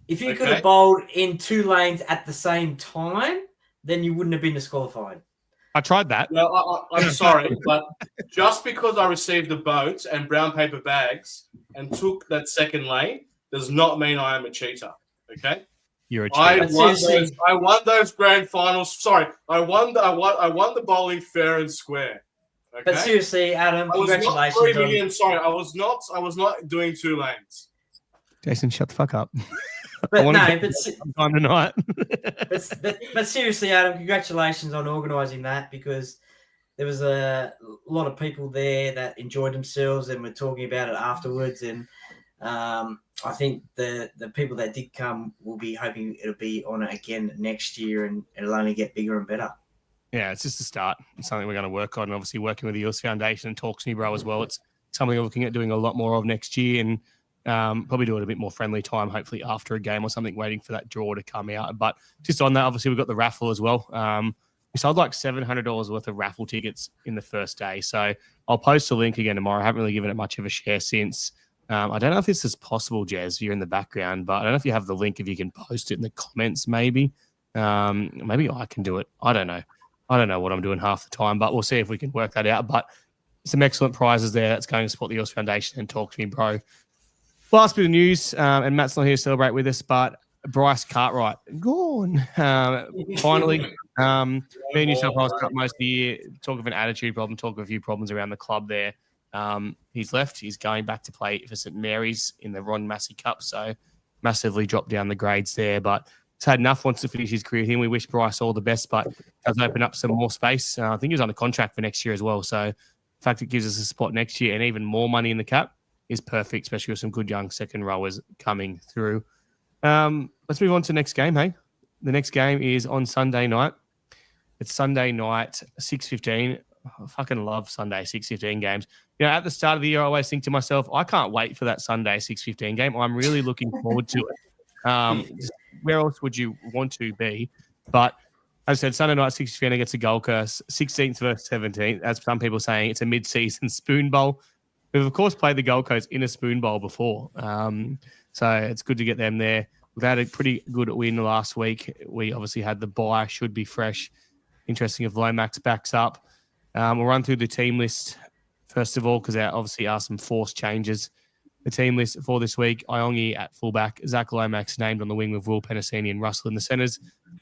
If you could have bowled in 2 lanes at the same time, then you wouldn't have been disqualified. I tried that. No, I'm sorry, but just because I received the boat and brown paper bags and took that second lane does not mean I am a cheater. Okay, you're a cheater. I won those grand finals. Sorry, I won the bowling fair and square. Okay? But seriously, Adam, congratulations. Not 3 million. Sorry, I was not doing 2 lanes. Jason, shut the fuck up. But time tonight. but seriously, Adam, congratulations on organising that, because there was a lot of people there that enjoyed themselves and were talking about it afterwards. And I think the people that did come will be hoping it'll be on it again next year, and it'll only get bigger and better. Yeah, it's just a start. It's something we're going to work on. And obviously, working with the Eels Foundation and Talks Me Bro as well. It's something we're looking at doing a lot more of next year, and probably do it a bit more friendly time, hopefully after a game or something, waiting for that draw to come out. But just on that, obviously, we've got the raffle as well. We sold like $700 worth of raffle tickets in the first day. So I'll post a link again tomorrow. I haven't really given it much of a share since. I don't know if this is possible, Jez, you're in the background, but I don't know if you have the link, if you can post it in the comments maybe. Maybe I can do it. I don't know. I don't know what I'm doing half the time, but we'll see if we can work that out. But some excellent prizes there that's going to support the Eels Foundation and Talk to Me Bro. Last bit of news, and Matt's not here to celebrate with us, but Bryce Cartwright, gone. Finally, me and New South Wales Cup most of the year, talk of an attitude problem, talk of a few problems around the club there. He's left. He's going back to play for St Mary's in the Ron Massey Cup, so massively dropped down the grades there, but he's had enough, wants to finish his career here. We wish Bryce all the best, but does open up some more space. I think he's on a contract for next year as well, so the fact it gives us a spot next year and even more money in the cap is perfect, especially with some good young second rowers coming through. Let's move on to the next game, hey? The next game is on Sunday night. It's Sunday night, 6:15. I fucking love Sunday 6:15 games. At the start of the year, I always think to myself, I can't wait for that Sunday 6:15 game. I'm really looking forward to it. Where else would you want to be? But as I said, Sunday night 6:15 against the Gold Coast, 16th versus 17th. As some people saying, it's a mid-season spoon bowl. We've, of course, played the Gold Coast in a spoon bowl before. So it's good to get them there. We've had a pretty good win last week. We obviously had the bye, should be fresh. Interesting if Lomax backs up. We'll run through the team list first of all, because there obviously are some forced changes. The team list for this week: Iongi at fullback, Zach Lomax named on the wing with Will Penasini and Russell in the centres,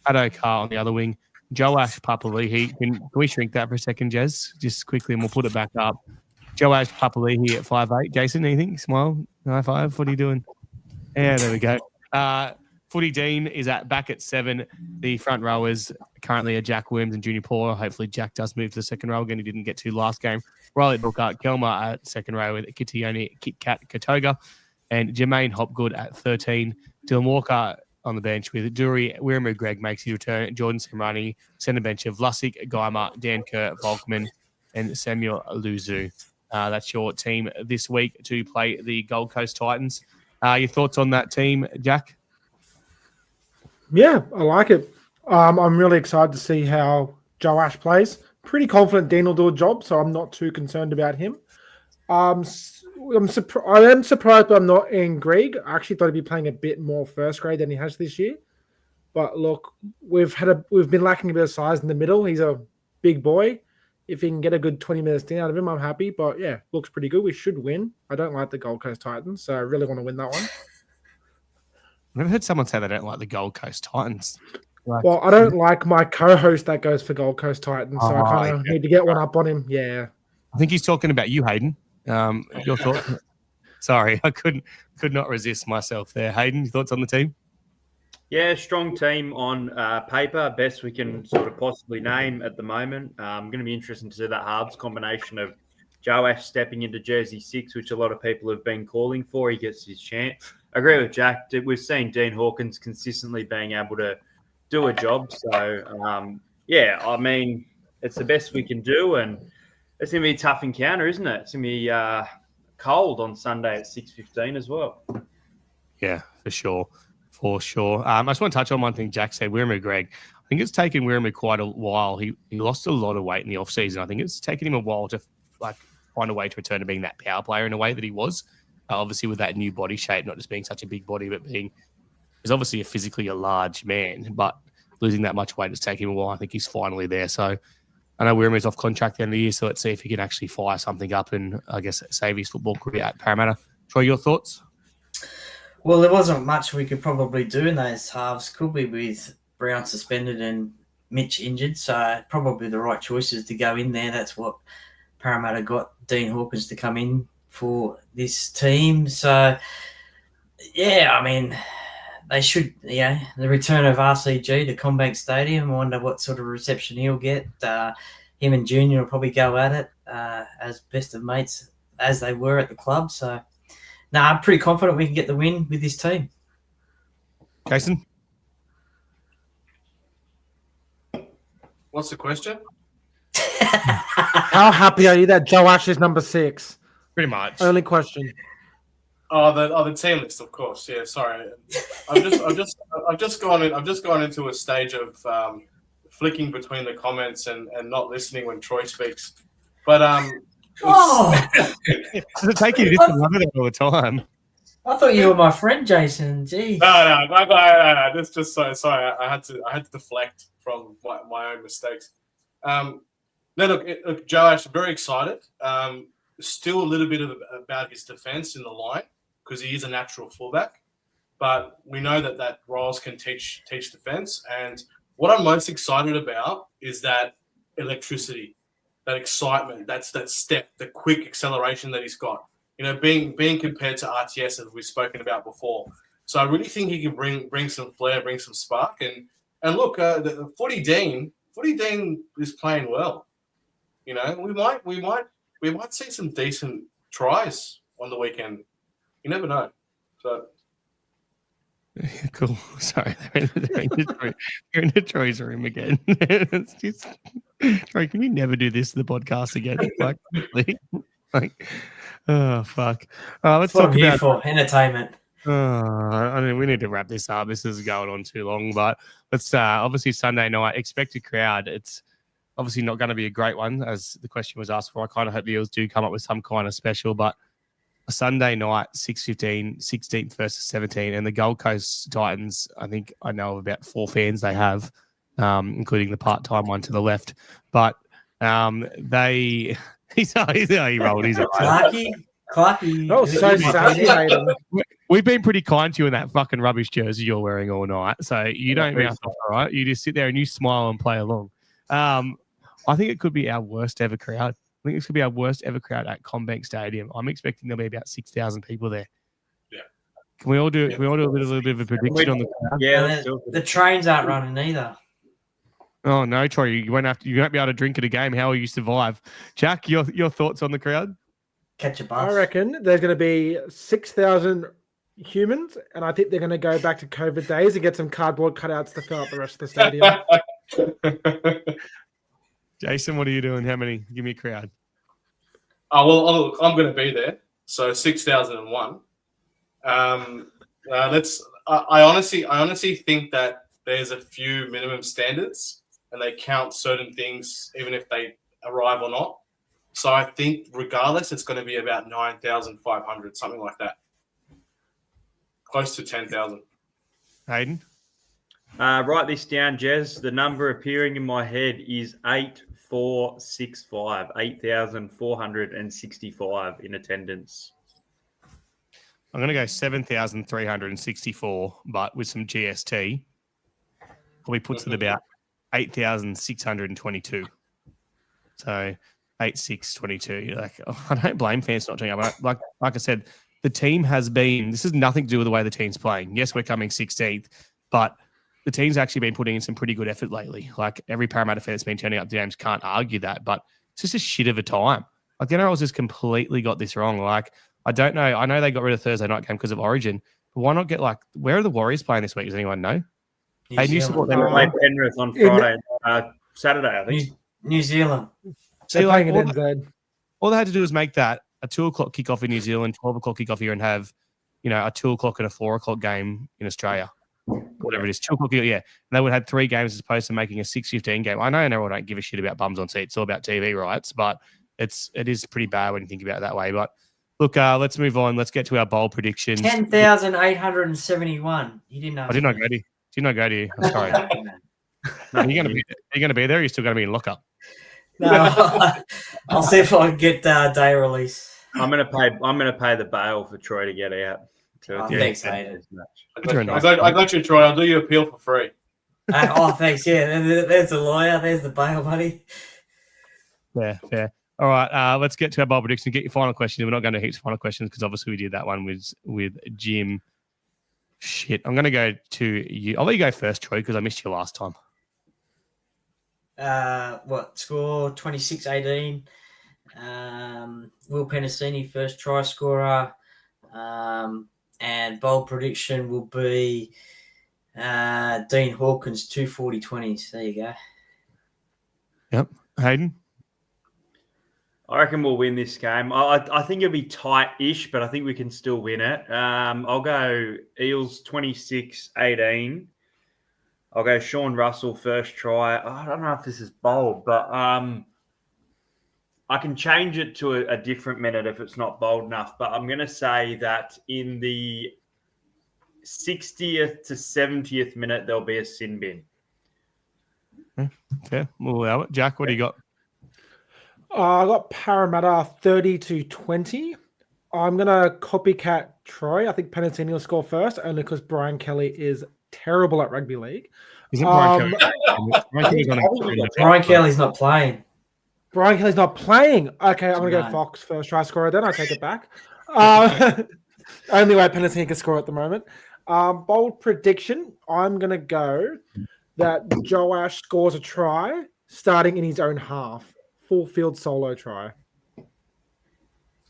Addo Carr on the other wing, Joash Papali'i. Can we shrink that for a second, Jez? Just quickly, and we'll put it back up. Joash Papali'i at 5'8". Jason, anything? Smile. High five. What are you doing? Yeah, there we go. Footy Dean is back at 7. The front rowers currently are Jack Williams and Junior Paula. Hopefully Jack does move to the second row again. He didn't get to last game. Riley Booker, Kelma at second row with Kitione, Kit Kat Katoga, and Jermaine Hopgood at 13. Dylan Walker on the bench with Dury, Wiramu Greg makes his return, Jordan Semrani, centre bench of Lussick, Geimer, Dan Kerr, Volkman, and Samuel Luzu. That's your team this week to play the Gold Coast Titans. Your thoughts on that team, Jack? Yeah, I like it. I'm really excited to see how Joash plays. Pretty confident Dean will do a job, so I'm not too concerned about him. I am surprised, but I'm not in Greg. I actually thought he'd be playing a bit more first grade than he has this year. But look, we've been lacking a bit of size in the middle. He's a big boy. If he can get a good 20 minutes out of him, I'm happy. But yeah, looks pretty good. We should win. I don't like the Gold Coast Titans, so I really want to win that one. I've never heard someone say they don't like the Gold Coast Titans. Well, I don't like my co-host that goes for Gold Coast Titans, so I kind of need to get one up on him. Yeah. I think he's talking about you, Hayden. Your thoughts? Sorry, I could not resist myself there. Hayden, your thoughts on the team? Yeah, strong team on paper, best we can sort of possibly name at the moment. Going to be interesting to see that halves combination of Joash stepping into jersey 6, which a lot of people have been calling for. He gets his chance. I agree with Jack. We've seen Dean Hawkins consistently being able to do a job. So, yeah, I mean, it's the best we can do, and it's going to be a tough encounter, isn't it? It's going to be cold on Sunday at 6:15 as well. Yeah, for sure. For sure. I just want to touch on one thing Jack said, Wiramu Greg. I think it's taken Wiramu quite a while. He lost a lot of weight in the off-season. I think it's taken him a while to find a way to return to being that power player in a way that he was. Obviously, with that new body shape, not just being such a big body, but he's obviously physically a large man, but losing that much weight has taken him a while. I think he's finally there. So I know Wiramu's off contract at the end of the year, so let's see if he can actually fire something up and, I guess, save his football career at Parramatta. Troy, your thoughts? Well, there wasn't much we could probably do in those halves, could we, with Brown suspended and Mitch injured? So probably the right choice is to go in there. That's what Parramatta got Dean Hawkins to come in for this team. So, yeah, I mean, they should, the return of RCG to Combank Stadium. I wonder what sort of reception he'll get. Him and Junior will probably go at it as best of mates as they were at the club. So, I'm pretty confident we can get the win with this team. Jason? What's the question? How happy are you that Joash is number 6? Pretty much. Only question. The team list, of course. Yeah, sorry. I've just gone into a stage of flicking between the comments and not listening when Troy speaks. But does it take you to love it all the time? I thought you were my friend, Jason. Jeez. No. This just sorry. I had to deflect from my own mistakes. Look, Joash, very excited. Still a little bit about his defense in the line because he is a natural fullback, but we know that roles can teach defense. And what I'm most excited about is that electricity, that excitement, that step, the quick acceleration that he's got. Being compared to RTS as we've spoken about before. So I really think he can bring some flair, bring some spark, and look, the Footy Dean is playing well. We might see some decent tries on the weekend. You never know. So. Cool. Sorry, you're in the Troy's room again. It's just, Troy, can you never do this to the podcast again? Oh fuck. Let's talk about for entertainment. I mean, we need to wrap this up. This is going on too long, but let's obviously Sunday night expected crowd. It's obviously not going to be a great one, as the question was asked for. I kind of hope the Eels do come up with some kind of special, but a Sunday night, 6:15, 16th versus 17, and the Gold Coast Titans, I think I know of about 4 fans they have, including the part-time one to the left. But he rolled. He's all right. Lucky. Clarky. That was so sassy, Hayden. We've been pretty kind to you in that fucking rubbish jersey you're wearing all night. So you don't mouth off, all right? You just sit there and you smile and play along. I think it could be our worst ever crowd. I think this could be our worst ever crowd at Combank Stadium. I'm expecting there'll be about 6,000 people there. Yeah. Can we all do? Can we all do a little bit of a prediction on the crowd? Yeah, The trains aren't running either. Oh no, Troy, you won't have to. You won't be able to drink at a game. How will you survive? Jack, your thoughts on the crowd? Catch a bus. I reckon there's going to be 6,000 humans, and I think they're going to go back to COVID days and get some cardboard cutouts to fill up the rest of the stadium. Jason, what are you doing? How many? Give me a crowd. Well, I'm going to be there. So 6,001. I honestly think that there's a few minimum standards, and they count certain things even if they arrive or not. So I think regardless, it's going to be about 9,500, something like that. Close to 10,000. Hayden? Write this down, Jez. The number appearing in my head is 8,465. 8,465 in attendance. I'm going to go 7,364, but with some GST, probably puts it about 8,622. So 8,622. Like, I don't blame fans not turning up. Like I said, the team has been. This has nothing to do with the way the team's playing. Yes, we're coming 16th, but the team's actually been putting in some pretty good effort lately. Like every Parramatta fan that's been turning up to games can't argue that, but it's just a shit of a time. Like the NRL's just completely got this wrong. Like I don't know. I know they got rid of Thursday night game because of Origin, but why not get where are the Warriors playing this week? Does anyone know? New support them. Play Penrith on Friday, Saturday, I think. New Zealand. See, like all they had to do was make that a 2:00 kickoff in New Zealand, 12:00 kickoff here, and have a 2:00 and a 4:00 game in Australia. Whatever it is, 2:00, yeah. And they would have had 3 games as opposed to making a 6:15 game. I know everyone don't give a shit about bums on seats. It's all about TV rights, but it is pretty bad when you think about it that way. But look, let's move on. Let's get to our bowl predictions. 10,871. You didn't know. I did not go to you. Did not go to you. I'm sorry. No, are you going to be there? Or are you still going to be in lockup? No, I'll see if I can get day release. I'm gonna pay the bail for Troy to get out. Thanks, mate. I got you, Troy. I'll do your appeal for free. Thanks. Yeah, there's the lawyer. There's the bail money. Yeah, fair. All right, let's get to our bowl prediction. Get your final question. We're not going to heaps of final questions because obviously we did that one with Jim. Shit, I'm going to go to you. I'll let you go first, Troy, because I missed you last time. What score? 26-18. Will Penasini first try scorer, and bold prediction will be Dean Hawkins 240-20s. There you go. Yep, Hayden. I reckon we'll win this game. I think it'll be tight-ish, but I think we can still win it. I'll go Eels 26-18. I'll go Sean Russell first try. I don't know if this is bold, but I can change it to a different minute if it's not bold enough. But I'm going to say that in the 60th to 70th minute, there'll be a sin bin. Okay, we'll allow it. Jack, what do you got? I got Parramatta 30-20. I'm going to copycat Troy. I think Penasini will score first, only because Brian Kelly is terrible at rugby league. Isn't Brian Kelly? Brian Kelly's not playing. Brian Kelly's not playing. Okay, I'm going to go Fox first try scorer then. I take it back. Only way Penasini can score at the moment. Bold prediction. I'm going to go that Joash scores a try starting in his own half. Full field solo try.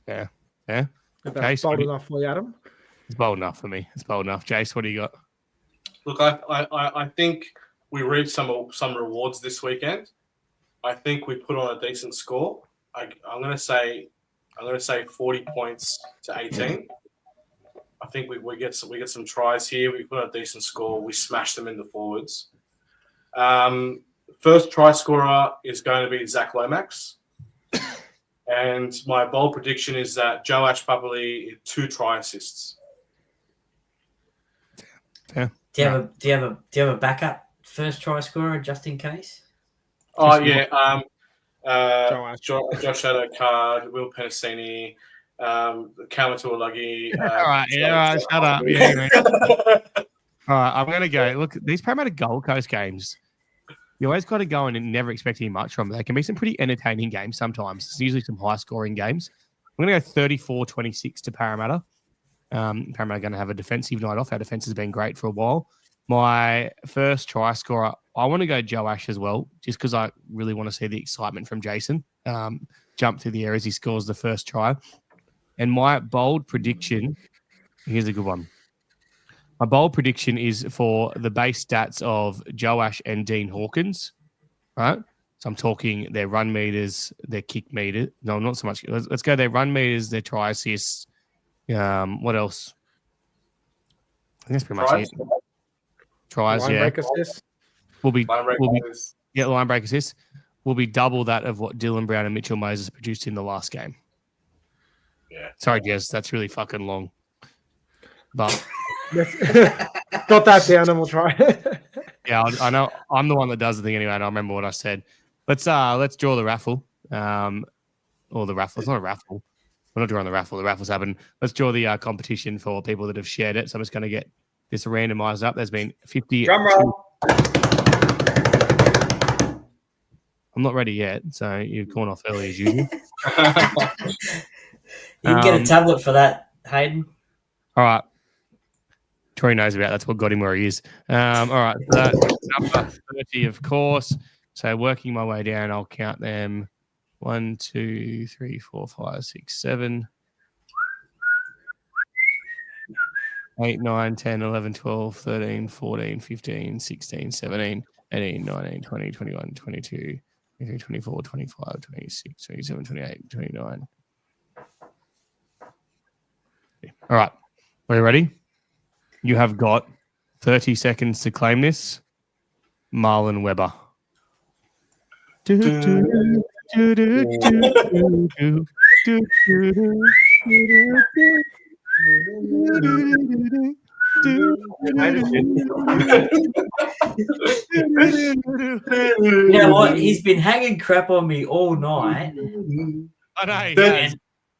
Yeah. That's bold enough for you, Adam? It's bold enough for me. It's bold enough. Jace, what do you got? Look, I think we reaped some rewards this weekend. I think we put on a decent score. I'm going to say 40 points to 18. I think we get some tries here. We put on a decent score. We smash them in the forwards. First try scorer is going to be Zach Lomax. And my bold prediction is that Joash Papali 2 try assists. Yeah. Do you have a backup first try scorer just in case? Oh yeah. Josh Adokard, Will Penasini, Kamatulagi. All right, shut up. Yeah, all right, I'm going to go. Look, these Parramatta Gold Coast games, you always got to go in and never expecting much from them. They can be some pretty entertaining games sometimes. It's usually some high-scoring games. I'm going to go 34-26 to Parramatta. Parramatta are going to have a defensive night off. Our defense has been great for a while. My first try scorer, I want to go Joe Ash as well, just because I really want to see the excitement from Jason jump through the air as he scores the first try. And my bold prediction, here's a good one. My bold prediction is for the base stats of Joe Ash and Dean Hawkins, right? So I'm talking their run meters, their kick meter. No, not so much. Let's go their run meters, their try assists. What else? I think that's pretty much it. Tries, Line break assist. Line break assist will be double that of what Dylan Brown and Mitchell Moses produced in the last game. Yeah. Sorry, Jez, that's really fucking long. But got that down and we'll try. Yeah, I know. I'm the one that does the thing anyway, and I remember what I said. Let's draw the raffle. Or the raffle. It's not a raffle. We're not drawing the raffle. The raffle's happened. Let's draw the competition for people that have shared it. So I'm just going to get this randomized up. There's been 50. Drum roll. I'm not ready yet, so you've gone off early as usual. You can get a tablet for that, Hayden. All right. Troy knows about that's what got him where he is. All right. So number 30, of course. So working my way down, I'll count them. 1, 2, 3, 4, 5, 6, 7, 8, 9, 10, 11, 12, 13, 14, 15, 16, 17, 18, 19, 20, 21, 22, 23, 24, 25, 26, 27, 28, 29. All right. Are you ready? You have got 30 seconds to claim this. Marlon Weber. You know what? He's been hanging crap on me all night. I know.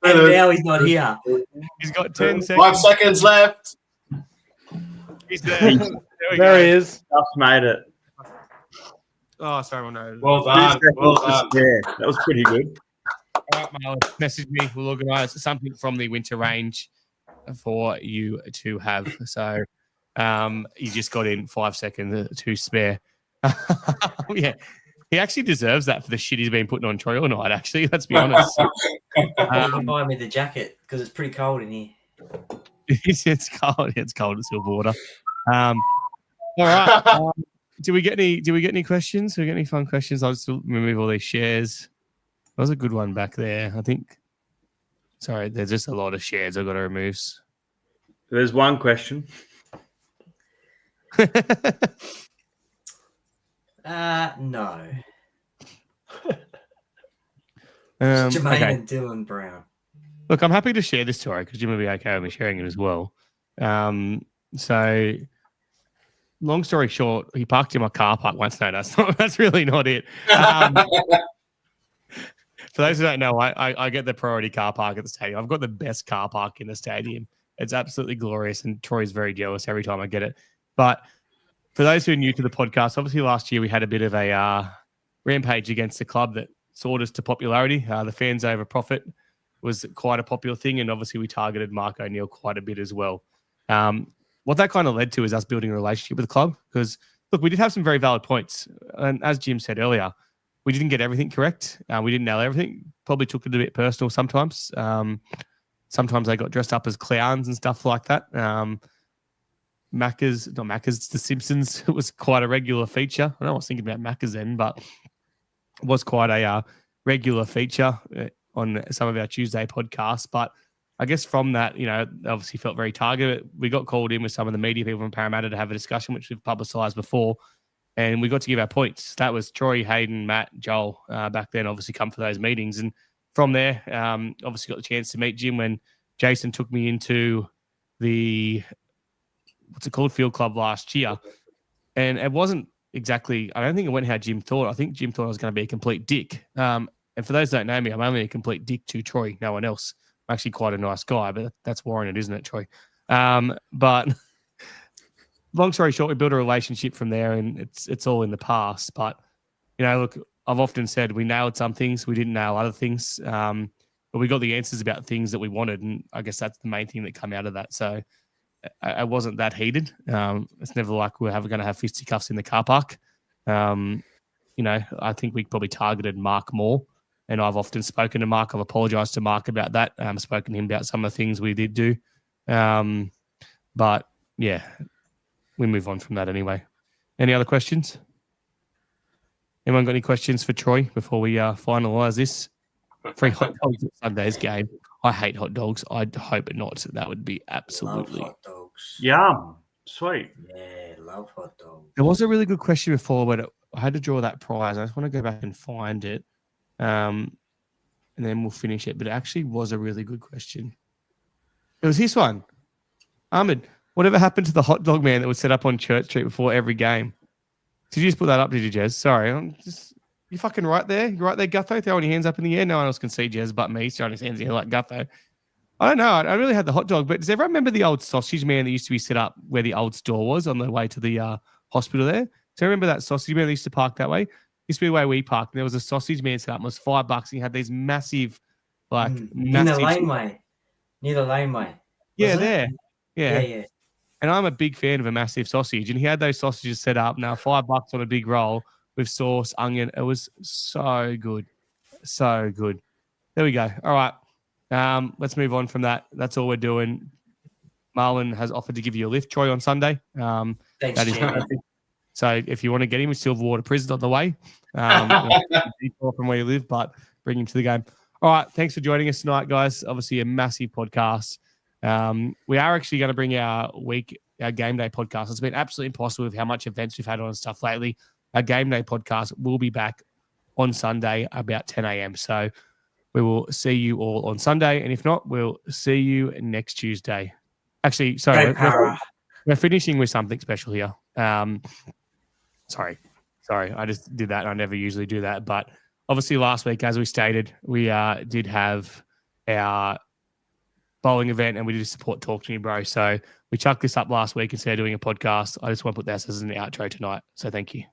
And now he's not here. He's got 10 seconds. 5 seconds left. He's there. There he is. Just made it. Oh, sorry, no. Well done. Well done. Yeah, that was pretty good. All right, Marlon, message me. We'll organise something from the winter range for you to have. So you just got in 5 seconds to spare. Yeah, he actually deserves that for the shit he's been putting on Troy all night, actually. Let's be honest. You can buy me the jacket because it's pretty cold in here. It's cold. It's cold at Silverwater. All right. Do we get any questions? Do we get any fun questions? I'll just remove all these shares. That was a good one back there. I think. Sorry, there's just a lot of shares I've got to remove. There's one question. No. Jermaine and Dylan Brown. Look, I'm happy to share this story because Jim will be okay with me sharing it as well. So, long story short, he parked in my car park once. No, that's really not it. For those who don't know, I get the priority car park at the stadium. I've got the best car park in the stadium. It's absolutely glorious, and Troy's very jealous every time I get it. But for those who are new to the podcast, obviously last year we had a bit of a rampage against the club that soared us to popularity. The fans over profit was quite a popular thing, and obviously we targeted Mark O'Neill quite a bit as well. What that kind of led to is us building a relationship with the club because, look, we did have some very valid points. And as Jim said earlier, we didn't get everything correct. We didn't nail everything. Probably took it a bit personal sometimes. Sometimes they got dressed up as clowns and stuff like that. Macca's, The Simpsons, it was quite a regular feature. I know I was thinking about Macca's then, but it was quite a regular feature on some of our Tuesday podcasts. But I guess from that, obviously felt very targeted. We got called in with some of the media people from Parramatta to have a discussion, which we've publicised before, and we got to give our points. That was Troy, Hayden, Matt, Joel back then, obviously come for those meetings. And from there, obviously got the chance to meet Jim when Jason took me into the, Field Club last year. And it wasn't exactly, I don't think it went how Jim thought. I think Jim thought I was going to be a complete dick. And for those that don't know me, I'm only a complete dick to Troy, no one else. I'm actually quite a nice guy, but that's warranted, isn't it, Troy? But long story short, we built a relationship from there, and it's all in the past. But look, I've often said we nailed some things, we didn't nail other things, but we got the answers about things that we wanted, and I guess that's the main thing that come out of that. So I wasn't that heated. It's never like we're going to have fisticuffs in the car park. I think we probably targeted Mark more, and I've often spoken to Mark. I've apologized to Mark about that. Spoken to him about some of the things we did do. But yeah, we move on from that anyway. Any other questions? Anyone got any questions for Troy before we finalise this? Free hot dogs at Sunday's game. I hate hot dogs. I hope not. That would be absolutely. Love hot dogs. Yum. Sweet. Yeah, love hot dogs. There was a really good question before, but I had to draw that prize. I just want to go back and find it. And then we'll finish it. But it actually was a really good question. It was this one. Ahmed, whatever happened to the hot dog man that was set up on Church Street before every game? Did you just put that up, did you, Jez? Sorry. You fucking right there. You're right there, Gutho, throwing your hands up in the air. No one else can see Jez but me throwing his hands in the air like Gutho. I don't know. I really had the hot dog, but does everyone remember the old sausage man that used to be set up where the old store was on the way to the hospital there? So I remember that sausage man that used to park that way? Used to be the way we parked. And there was a sausage man set up. It was $5 and he had these massive, massive... Near the laneway. Yeah, there. Yeah. And I'm a big fan of a massive sausage. And he had those sausages set up. Now, $5 on a big roll with sauce, onion. It was so good. So good. There we go. All right. Let's move on from that. That's all we're doing. Marlon has offered to give you a lift, Troy, on Sunday. Thanks, Jim. So if you want to get him, Silverwater Prison on the way. From where you live, but bring him to the game. All right. Thanks for joining us tonight, guys. Obviously, a massive podcast. We are actually going to bring our game day podcast. It's been absolutely impossible with how much events we've had on and stuff lately. Our game day podcast will be back on Sunday about 10 a.m. So we will see you all on Sunday. And if not, we'll see you next Tuesday. Actually, sorry, we're finishing with something special here. Sorry. I just did that. I never usually do that. But obviously last week, as we stated, we did have our bowling event and we did support Talk to Me Bro. So we chucked this up last week instead of doing a podcast. I just want to put this as an outro tonight. So thank you.